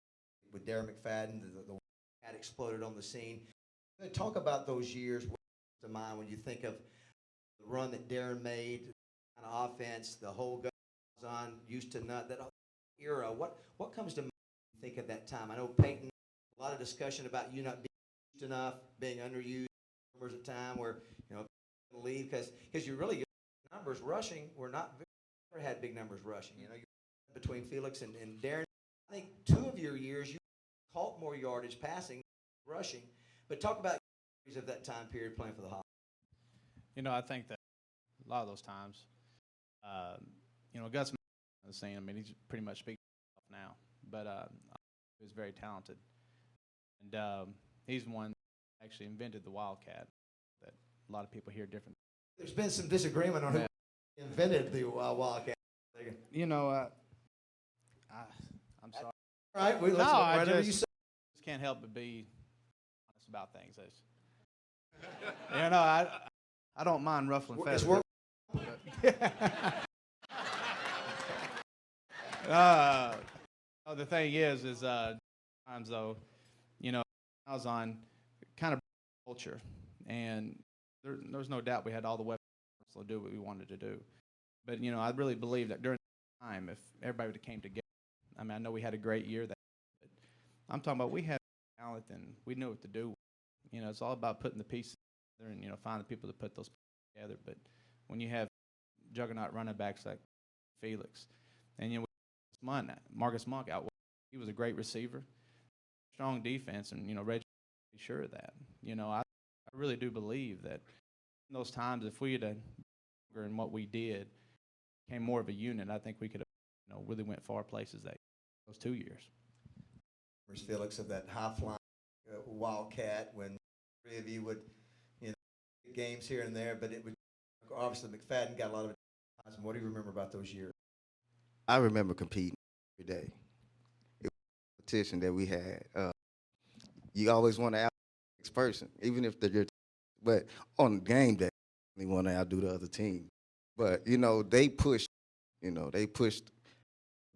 with Darren McFadden, the had exploded on the scene. Talk about those years. What comes to mind when you think of the run that Darren made, the kind of offense, the whole goes on, used to not that era. What comes to mind when you think of that time? I know Peyton, a lot of discussion about you not being used enough, being underused. There was a time where leave because you really numbers rushing were not never had big numbers rushing. You know, between Felix and Darren, I think 2 of your years you caught more yardage passing, rushing. But talk about of that time period playing for the Hawks. You know, I think that a lot of those times, Gus on the scene. I mean, he's pretty much speaking now, but he was very talented, and he's the one that actually invented the Wildcat. That a lot of people hear different. There's been some disagreement on who invented the Wildcat. You know, I'm sorry. All right, I just can't help but be honest about things. I don't mind ruffling feathers. The thing is times though, I was on kind of culture, and there's no doubt we had all the weapons to do what we wanted to do. But I really believe that during that time, if everybody would have came together, I mean, I know we had a great year that, but I'm talking about we had talent and we knew what to do. It's all about putting the pieces together and finding people to put those pieces together. But when you have juggernaut running backs like Felix, and Marcus Monk out, he was a great receiver, strong defense, and Reggie was sure of that. I really do believe that in those times, if we had in what we did, became more of a unit, I think we could have really went far places those 2 years. Felix of that high flying Wildcat when 3 of you would games here and there, but it would obviously McFadden got a lot of it. What do you remember about those years? I remember competing every day. It was a competition that we had. You always want to out the next person, even if they're your team. But on game day, you want to outdo the other team. But they pushed. They pushed to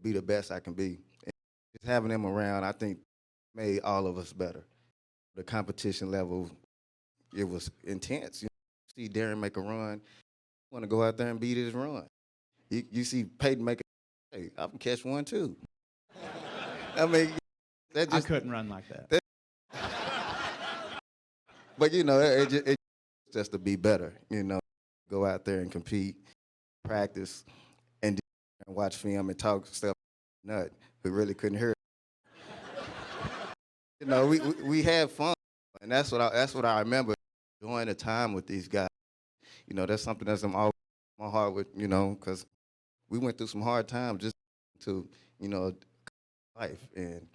be the best I can be. And just having them around, I think, made all of us better. The competition level, it was intense. See Darren make a run, you want to go out there and beat his run. You see Peyton make a, hey, I can catch one too. I mean, I couldn't run like that. But it just to be better. Go out there and compete, practice, and watch film and talk stuff. Nut who really couldn't hear. We had fun, and that's what I remember enjoying the time with these guys. That's something that's in my heart with because we went through some hard times just to life and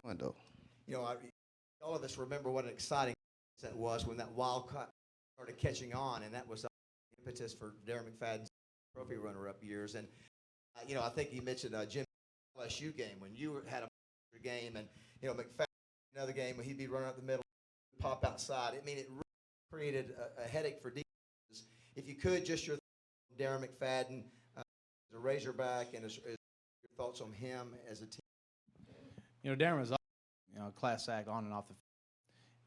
fun though. All of us remember what an exciting that was when that Wildcat started catching on, and that was the impetus for Darren McFadden's trophy runner-up years. And I think you mentioned Jim LSU game when you had a game, and McFadden another game when he'd be running up the middle, pop outside. I mean, it really created a headache for defenses. If you could, just your Darren McFadden as a Razorback and your thoughts on him as a team. Darren was a class act on and off the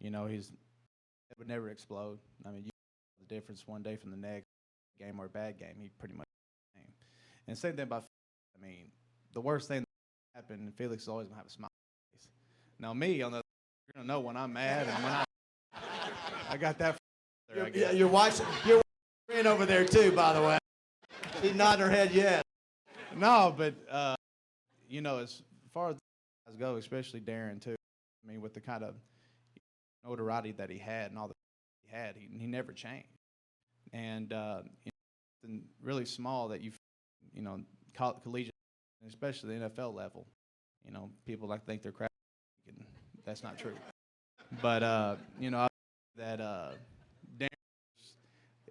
field. It would never explode. I mean, you know the difference one day from the next game or a bad game. He pretty much game. And same thing about, I mean, the worst thing that happened, Felix is always going to have a smile on his face. Now me, you're going to know when I'm mad and when I got that Yeah, your wife's friend over there too, by the way. She's nodding her head yes. No, but you know, as far as guys go, especially Darren too. I mean, with the kind of notoriety that he had and all the he had, he never changed. And you know, something really small that you know, collegiate, especially the NFL level. You know, people like think they're crap. That's not true. But you know, that Darren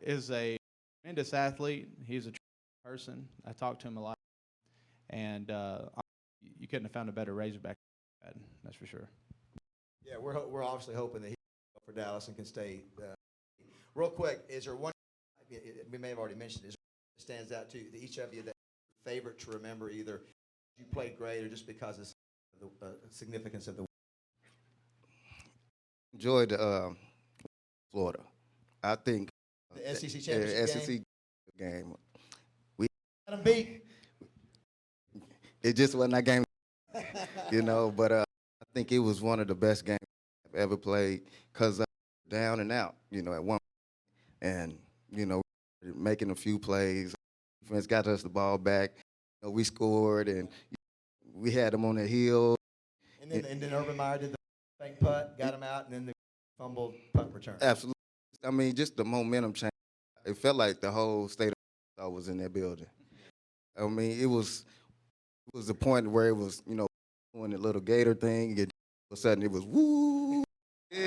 is a tremendous athlete. He's a person. I talk to him a lot, and you couldn't have found a better Razorback. That's for sure. Yeah, we're obviously hoping that he can go for Dallas and can stay. Real quick, is there one? We may have already mentioned. Is there one that stands out to each of you that favorite to remember? Either you played great, or just because of the significance of the. Enjoyed Florida. I think The SEC championship SEC game. We got them beat. It just wasn't that game, you know. But I think it was one of the best games I've ever played because down and out, you know, at one point. And you know, making a few plays. Defense got us the ball back. You know, we scored and we had them on the heel. And then Urban Meyer did the fake putt, got him out, and then the fumbled punt return. Absolutely. I mean, just the momentum change. It felt like the whole state of was in that building. I mean, it was the point where it was, you know, doing the little gator thing, and all of a sudden it was woo.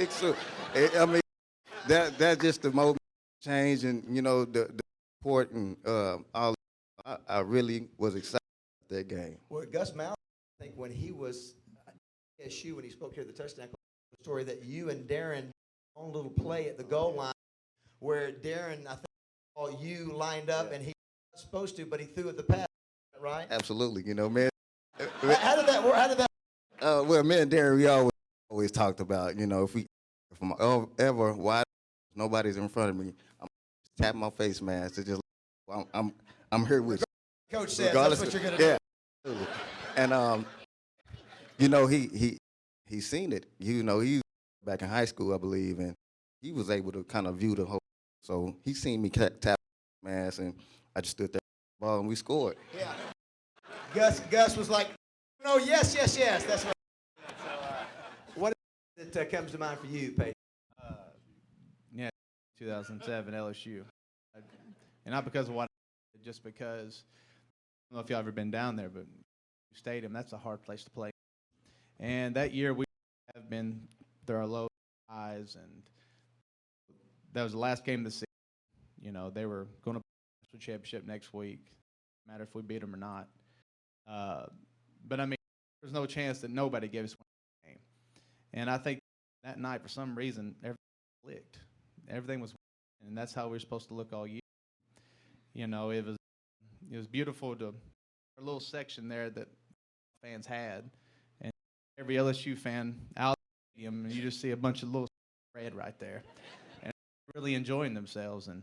So, I mean, that just the moment change, and you know, the support and all. I really was excited about that game. Well, Gus Mallory, I think when he was at SU, when he spoke here at the touchdown, the story that you and Darren on a little play at the goal line, where Darren, I think, saw you lined up, and he was supposed to, but he threw it the pass, right? Absolutely, you know, man. How did that work? How did that? Well, me and Darren, we always talked about, you know, if I'm ever wide, nobody's in front of me, I'm just tapping my face mask. It's just I'm here with you. Coach says that's what you're gonna do. Yeah, absolutely. And you know, he seen it. You know, he was back in high school, I believe, and he was able to kind of view the whole. So he seen me tap my mask, and I just stood there, ball, and we scored. Yeah. Gus was like, no, yes. That's right. What that comes to mind for you, Peyton? Yeah, 2007 LSU, and not because of what, just because I don't know if y'all ever been down there, but Stadium, that's a hard place to play. And that year we have been through our low highs, and that was the last game of the season. You know, they were going to play the championship next week. No matter if we beat them or not. But I mean, there's no chance that nobody gave us one game. And I think that night, for some reason, everything clicked. Everything was, and that's how we were supposed to look all year. You know, it was beautiful to a little section there that fans had, and every LSU fan out there, and you just see a bunch of little red right there, and really enjoying themselves. And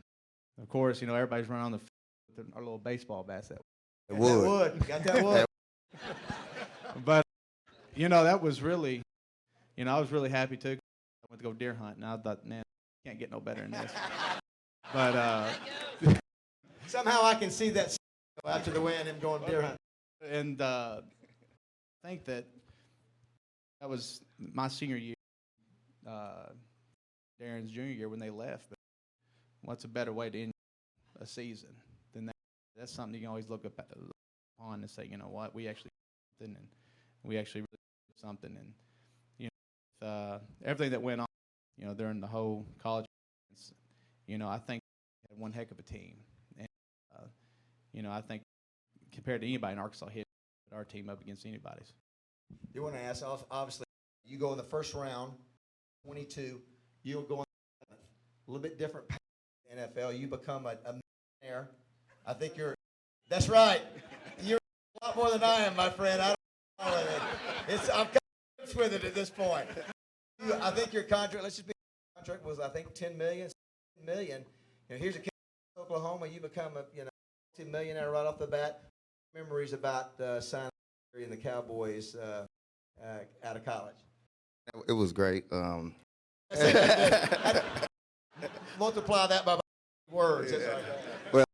of course, you know, everybody's running on the field with our little baseball bats. Got that wood. But you know, that was really, you know, I was really happy too. I went to go deer hunt, and I thought, man, can't get no better than this. But somehow I can see that after the win, him going deer hunt. And I think that was my senior year, Darren's junior year when they left. But what's a better way to end a season than that? That's something you can always look upon and say, you know what, we actually did something, and we actually really did something. And you know, everything that went on, you know, during the whole college, you know, I think we had one heck of a team. And you know, I think compared to anybody in Arkansas, hit our team up against anybody's. You want to ask, obviously, you go in the first round, 22. You'll go in the 7th. A little bit different path in the NFL. You become a millionaire. I think that's right. You're a lot more than I am, my friend. I don't know it. I'm convinced with it at this point. I think your contract, contract was, I think, $10 million. You know, here's a kid in Oklahoma. You become a, you know, multi-millionaire right off the bat. Memories about signing in the Cowboys out of college. It was great. multiply that by words. Yeah. That's right.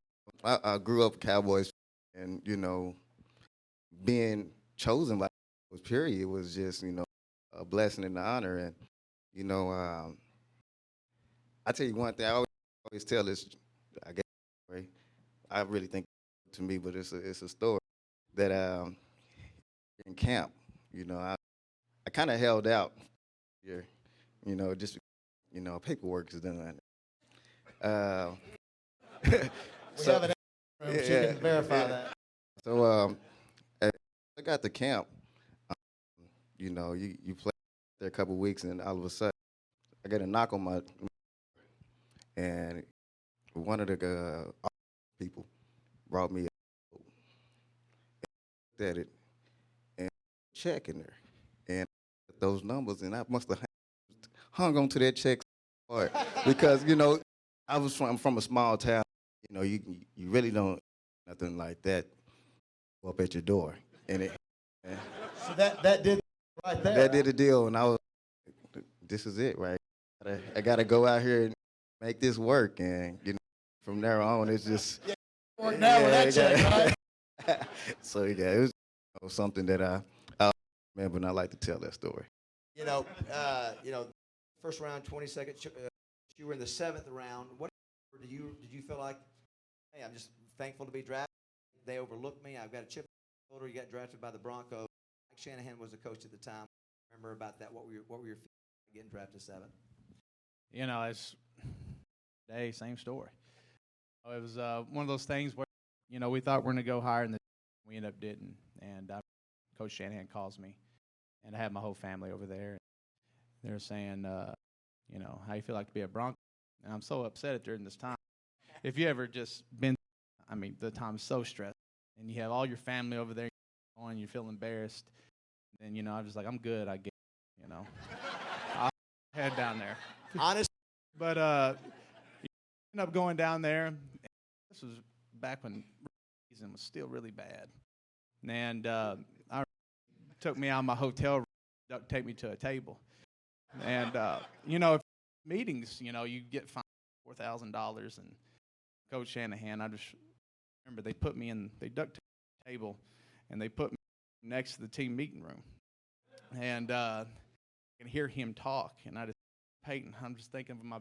Well, I grew up Cowboys, and being chosen by Cowboys, period, was just a blessing and an honor. And I tell you one thing, I always tell this. I guess right? I really think to me, but it's a story that in camp, I kind of held out here, just paperwork is done. We have an room, so you can verify that. So I got to camp. You play there a couple of weeks, and all of a sudden, I get a knock on my, and one of the people brought me at it and check in there, and those numbers, and I must have hung on to that check hard because I'm from a small town. You really don't nothing like that up at your door, and So that did right there. that did the deal, and I was, this is it, right? I got to go out here and make this work, and from there on, it's just Work now with that check, right? So yeah, it was something that I remember, and I like to tell that story. First round, 22nd. You were in the 7th round. What did you feel like? Hey, I'm just thankful to be drafted. They overlooked me. I've got a chip on my shoulder. You got drafted by the Broncos. Mike Shanahan was the coach at the time. Remember about that? What were your feelings getting drafted 7th? It's day, same story. It was one of those things where, we thought we're going to go higher, and we ended up didn't. And Coach Shanahan calls me, and I had my whole family over there. They're saying, how you feel like to be a Bronco? And I'm so upset during this time. If you ever just been, the time's so stressful, and you have all your family over there, and you feel embarrassed. And, I'm just like, I'm good, I guess, I'll head down there. Honest. But ended up going down there. This was back when season was still really bad. And I took me out of my hotel room, take me to a table. And, if meetings, you get fined $4,000. And Coach Shanahan, I just remember they duct taped the table, and they put me next to the team meeting room. And I can hear him talk, and Peyton, I'm just thinking of my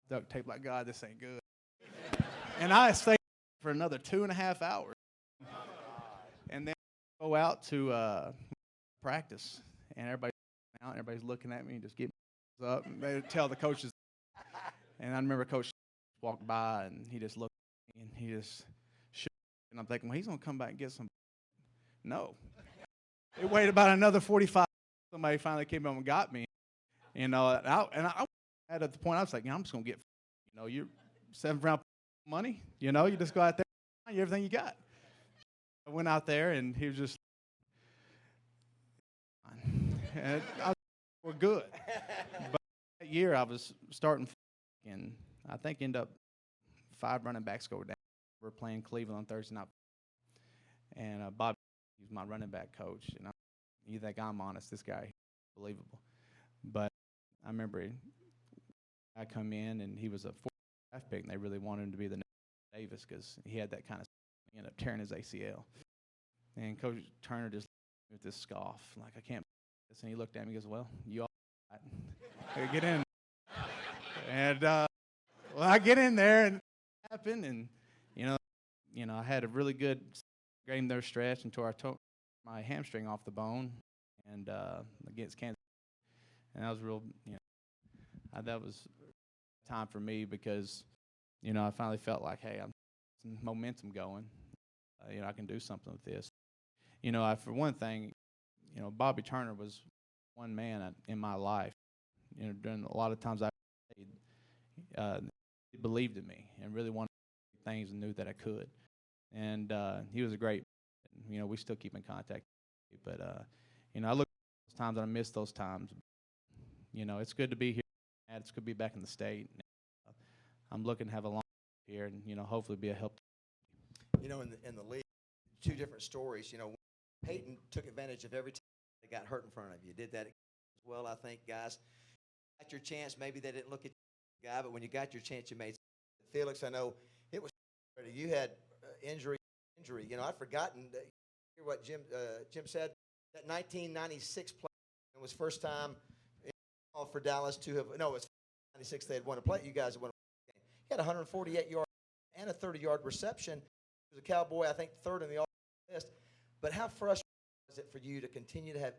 duct tape like, God, this ain't good. And I stayed for another 2.5 hours. And then go out to practice, and everybody's looking at me and just getting up, and they tell the coaches. And I remember Coach walked by, and he just looked at me, and he just shook, and I'm thinking, well, he's going to come back and get some. No. It waited about another 45. Somebody finally came up and got me. I at the point I was like, I'm just going to get, you're 7th round money. You just go out there and find everything you got. I went out there, and he was just, and we're good. But that year I was starting, and I think ended up 5 running backs go down. We're playing Cleveland on Thursday night. And Bob, he's my running back coach. And you think I'm honest, this guy, unbelievable. But I remember I come in, and he was a 4th draft pick, and they really wanted him to be the next Davis because he had that kind of stuff. He ended up tearing his ACL. And Coach Turner just with this scoff, like, I can't do this. And he looked at me and goes, well, you all right. Get in. And, I get in there, and it happened. And, I had a really good game there stretch and tore my hamstring off the bone and against Kansas. And that was real, that was time for me because, I finally felt like, hey, I'm some momentum going. I can do something with this. For one thing, Bobby Turner was one man in my life. During a lot of times I played, he believed in me and really wanted to do things and knew that I could. And he was a great, we still keep in contact. But, I look at those times and I miss those times. It's good to be here. It's good to be back in the state. I'm looking to have a long here and, hopefully be a help. In the league, 2 different stories. Peyton took advantage of every time they got hurt in front of you. Did that as well, I think, guys. At your chance, maybe they didn't look at guy, but when you got your chance, you made. Felix, I know it was. You had injury. You know, I'd forgotten. Hear what Jim said. That 1996 play was first time for Dallas to have. No, it was 96. They had won a play. You guys had won a game. He had 148 yards and a 30-yard reception. He was a Cowboy, I think, third in the all list. But how frustrating is it for you to continue to have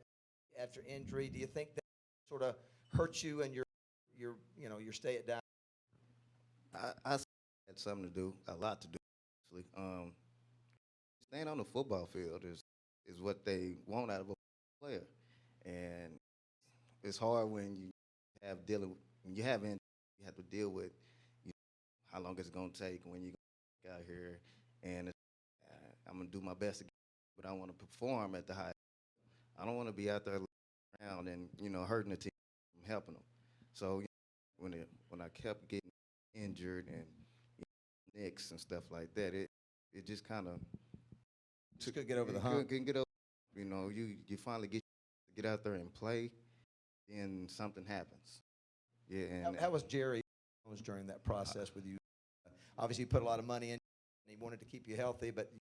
after injury? Do you think that sort of hurt you and your stay at Dallas? I had something to do, a lot to do, actually. Staying on the football field is what they want out of a player, and it's hard when you have to deal with how long it's gonna take when you get out here, and I'm gonna do my best to get, but I want to perform at the high. I don't want to be out there around and hurting the team, helping them. So when I kept getting injured and nicks and stuff like that, it just kind of couldn't get over the hump. Couldn't get over. You finally get out there and play, then something happens. Yeah. And how was Jerry during that process with you? Obviously, you put a lot of money in, and he wanted to keep you healthy, but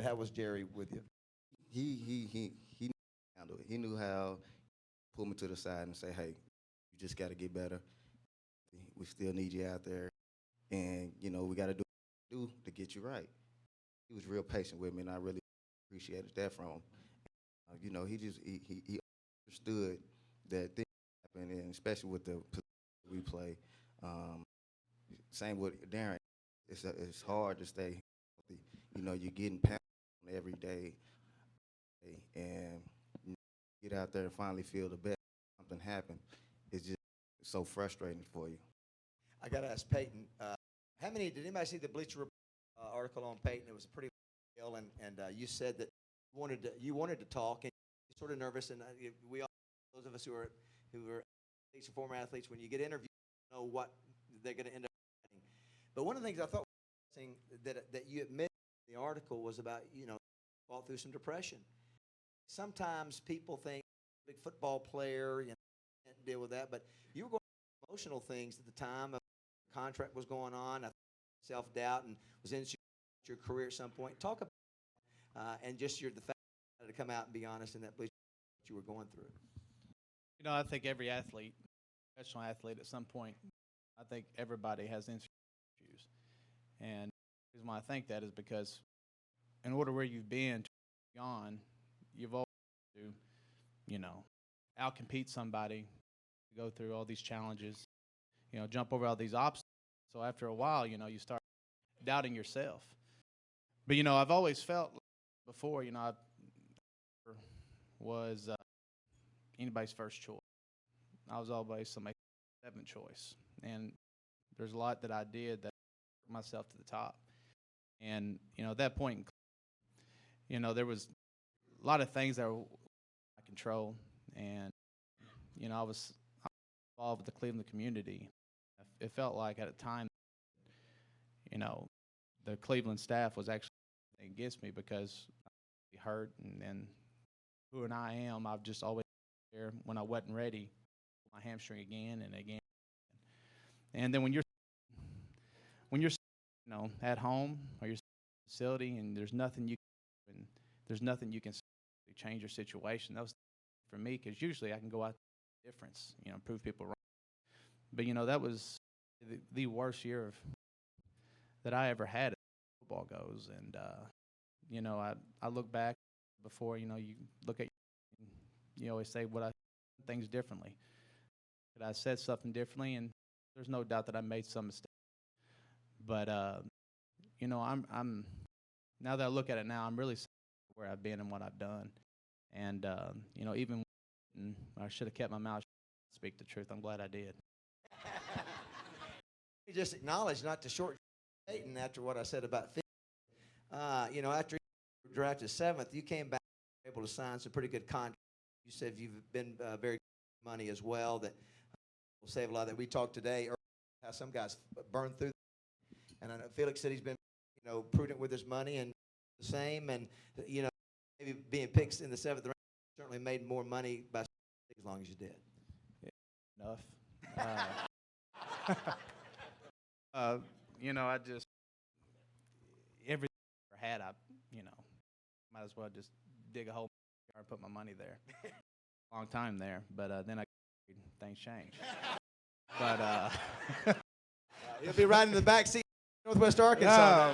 how was Jerry with you? He handled it. He knew how to pull me to the side and say, "Hey, you just got to get better. We still need you out there, and we got to do to get you right." He was real patient with me, and I really appreciated that from him. He understood that things happen, and especially with the position we play. Same with Darren. It's hard to stay healthy. You're getting pounded every day, and get out there and finally feel the best. Something happened. It's just so frustrating for you. I got to ask Peyton. Did anybody see the Bleacher Report article on Peyton? It was a pretty deal, and you said that you wanted to talk, and you're sort of nervous, and we all, those of us who are athletes or former athletes, when you get interviewed, you know what they're going to end up saying. But one of the things I thought was interesting that you admitted in the article was about fought through some depression. Sometimes people think big football player, can't deal with that, but you were going through emotional things at the time. The contract was going on. I self-doubt and was in your career at some point. Talk about and just the fact to come out and be honest in that bleacher what you were going through. I think every athlete, professional athlete, at some point, I think everybody has insecurity issues. And the reason why I think that is because in order where you've been on, you've always to, outcompete somebody, go through all these challenges, jump over all these obstacles. So after a while, you start doubting yourself. But, I've always felt before, I was anybody's first choice. I was always somebody's seventh choice. And there's a lot that I did that took myself to the top. And, at that point, there was a lot of things that were out of my control. And, I was involved with the Cleveland community. It felt like at a time, the Cleveland staff was actually against me because I was hurt, and then who I am, I've just always been there when I wasn't ready, my hamstring again and again. And then when you're at home or you're in a facility and there's nothing you can do and there's nothing you can change your situation, that was for me, because usually I can go out difference, prove people wrong. But that was the worst year that I ever had as football goes. And I look back before, you look at, you always say, "What I did things differently? Could I said something differently?" And there's no doubt that I made some mistakes. But I'm now that I look at it now, I'm really sad where I've been and what I've done. And even when I should have kept my mouth, speak the truth. I'm glad I did. You just acknowledge not to short Peyton after what I said about Felix. After you were drafted 7th, you came back able to sign some pretty good contracts. You said you've been very good money as well. That will save a lot. That we talked today how some guys burn through. And I know Felix said he's been prudent with his money and the same. And maybe being picked in the 7th round certainly made more money by as long as you did. Enough. You know, I just everything I ever had, you know, might as well just dig a hole and put my money there. Long time there, but then things changed. But You'll be riding in the back seat of Northwest Arkansas.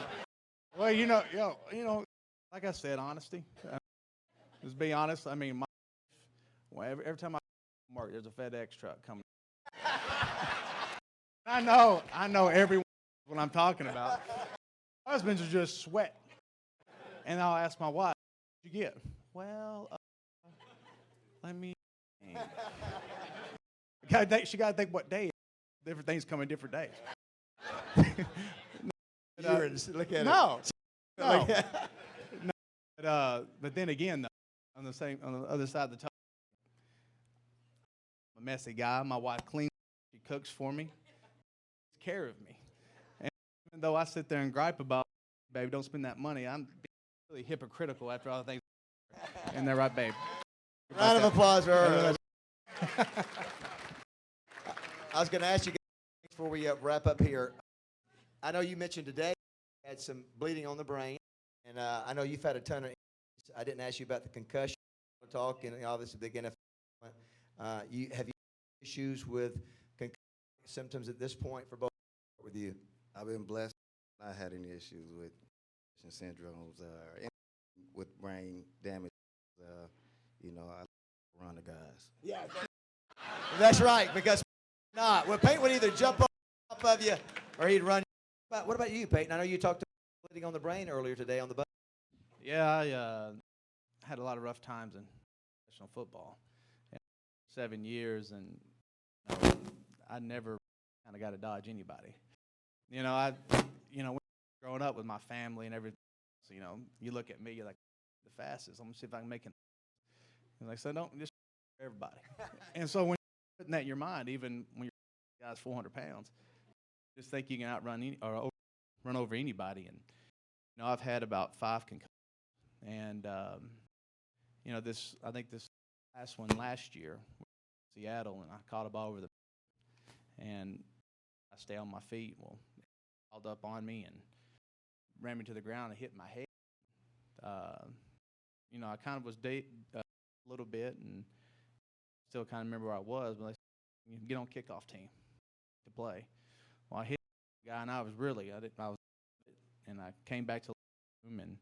well, like I said, honesty. Just be honest. I mean, every time I mark, there's a FedEx truck coming. I know everyone what I'm talking about. Husbands are just sweat, and I'll ask my wife, "What'd you get?" Well, let me. She got to think what day. Different things come in different days. Look at no. it. But then again, on the other side of the table, I'm a messy guy. My wife cleans. She cooks for me. Takes care of me. And even though I sit there and gripe about, babe, don't spend that money, I'm being really hypocritical after all the things. And they're right, babe. Round of applause for her. I was going to ask you guys before we wrap up here. I know you mentioned today you had some bleeding on the brain, and I know you've had a ton of injuries. I didn't ask you about the concussion talk and all this big NFL. Have you issues with concussion symptoms at this point for both with you? I've been blessed. I had any issues with syndromes with brain damage. You know, I run the guys. Yeah, that's right. Because not well, Peyton would either jump off of you or he'd run. What about you, Peyton? I know you talked about bleeding on the brain earlier today on the bus. Yeah, I had a lot of rough times in professional football. 7 years, and I never kind of got to dodge anybody. Growing up with my family and everything, so, you look at me, you're like, the fastest. I'm going to see if I can make it. And like, so don't just everybody. And so when you're putting that in your mind, even when your guy's 400 pounds, just think you can outrun run over anybody. And, I've had about 5 concussions. And, I think this last one last year, Seattle, and I caught a ball over and I stay on my feet. Well, it called up on me and ran me to the ground and hit my head. I kind of was a little bit and still kind of remember where I was, but you get on kickoff team to play. Well, I hit the guy, and I was and I came back to the room, and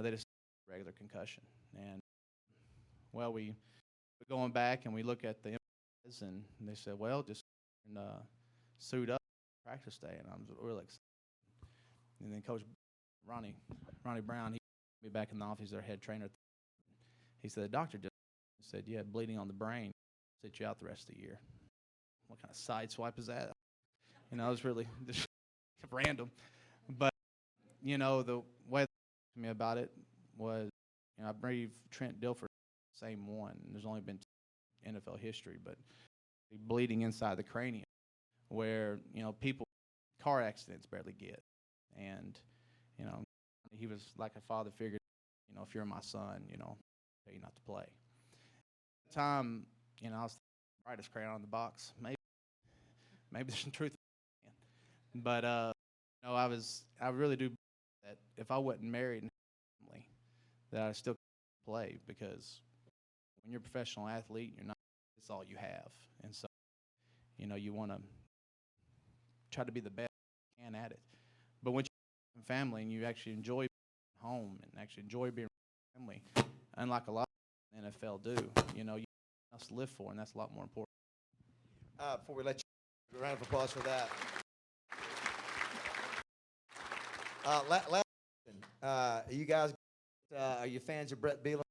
they just regular concussion. And well, we were going back and we look at the images, and they said, well, just suit up practice day, and I was really excited. And then Coach Ronnie Brown, he put me back in the office, their head trainer. He said, the doctor just said you had bleeding on the brain, sit you out the rest of the year. What kind of side swipe is that? It was really just random. But, the way they talked to me about it was, I believe Trent Dilfer, same one. There's only been 2 NFL history, but bleeding inside the cranium where, people, car accidents barely get. And, he was like a father figure, if you're my son, pay you not to play. At the time, I was the brightest crayon on the box. Maybe there's some truth in it. But, I really do believe that if I wasn't married and had a family, that I still could play, because when you're a professional athlete, it's all you have. And so, you want to try to be the best you can at it. But when you're family and you actually enjoy being home and actually enjoy being with family, unlike a lot of NFL do, you have to live for, and that's a lot more important. Before we let you, a round of applause for that. Last question. You guys, are you fans of Brett Bielema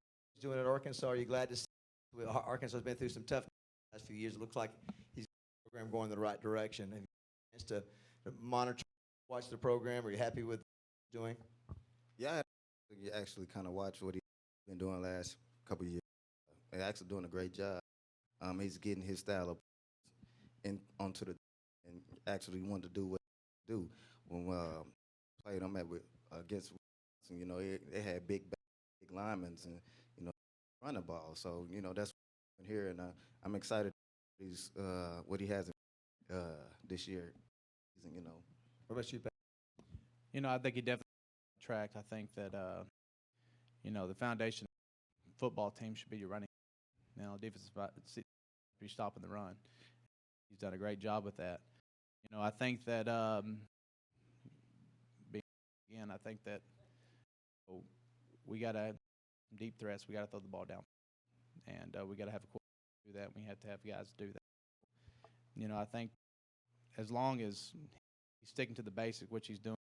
doing it at Arkansas? Are you glad to see Arkansas has been through some tough last few years? It looks like he's got the program going in the right direction. Have you had a chance to monitor, watch the program? Are you happy with what he's doing? Yeah, you actually kind of watch what he's been doing the last couple of years. He's actually doing a great job. He's getting his style up onto the and actually wanted to do what he do. When played them against Wisconsin, they had big linemen and run the ball. So that's what I'm here, and I'm excited. What he has this year. You know. What about you, Pat? You know, I think he definitely track. I think that you know, the foundation of the football team should be your running. You know, defensive be stopping the run. He's done a great job with that. You know, I think that I think that we got to deep threats. We got to throw the ball down, and we got to have a quarterback do that. We have to have guys do that. You know, I think as long as he's sticking to the basic, which he's doing,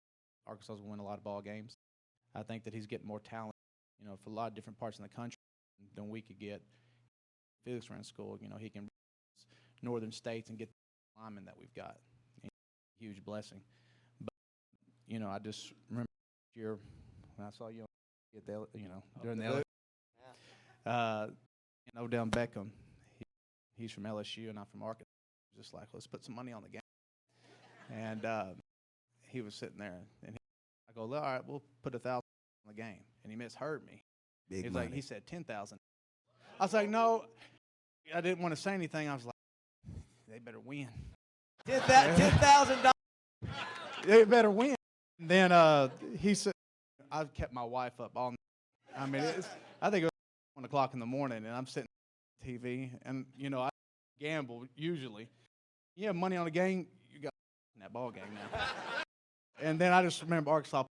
Arkansas will win a lot of ball games. I think that he's getting more talent, you know, for a lot of different parts in the country than we could get. Felix ran school, you know, he can northern states and get the linemen that we've got. Huge blessing. But, you know, I just remember last year when I saw you get the, you know, during the you know, Odell Beckham, he's from LSU and I'm from Arkansas. Just like, let's put some money on the game. And he was sitting there, and I go, all right, we'll put $1,000 on the game. And he misheard me. Big He's money. like, he said 10,000. I was like, no, I didn't want to say anything. I was like, they better win. $10,000. They better win. And then he said, I kept my wife up all night. I mean, I think it was 1 o'clock in the morning, and I'm sitting on TV, and, you know, I gamble usually. You have money on the game, you got in that ball game now. And then I just remember Arkansas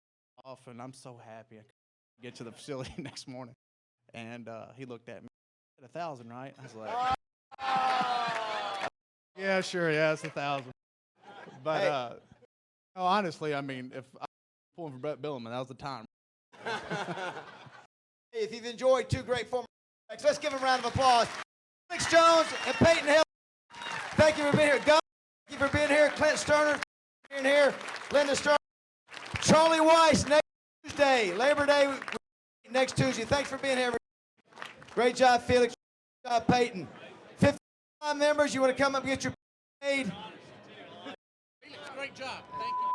off, and I'm so happy I could get to the facility next morning. And he looked at me, 1,000, right? I was like, yeah, sure, yeah, it's 1,000. But no, honestly, I mean, if I was pulling for Brett Bielema, that was the time. Hey, if you've enjoyed two great former quarterbacks, let's give them a round of applause. Felix Jones and Peyton Hillis. Thank you for being here. Gunn, thank you for being here. Clint Sterner, being here. Linda Sterner. Charlie Weiss, next Tuesday. Labor Day next Tuesday. Thanks for being here. Great job, Felix. Great job, Peyton. 55 members, you want to come up and get your paid? Felix, great job. Thank you.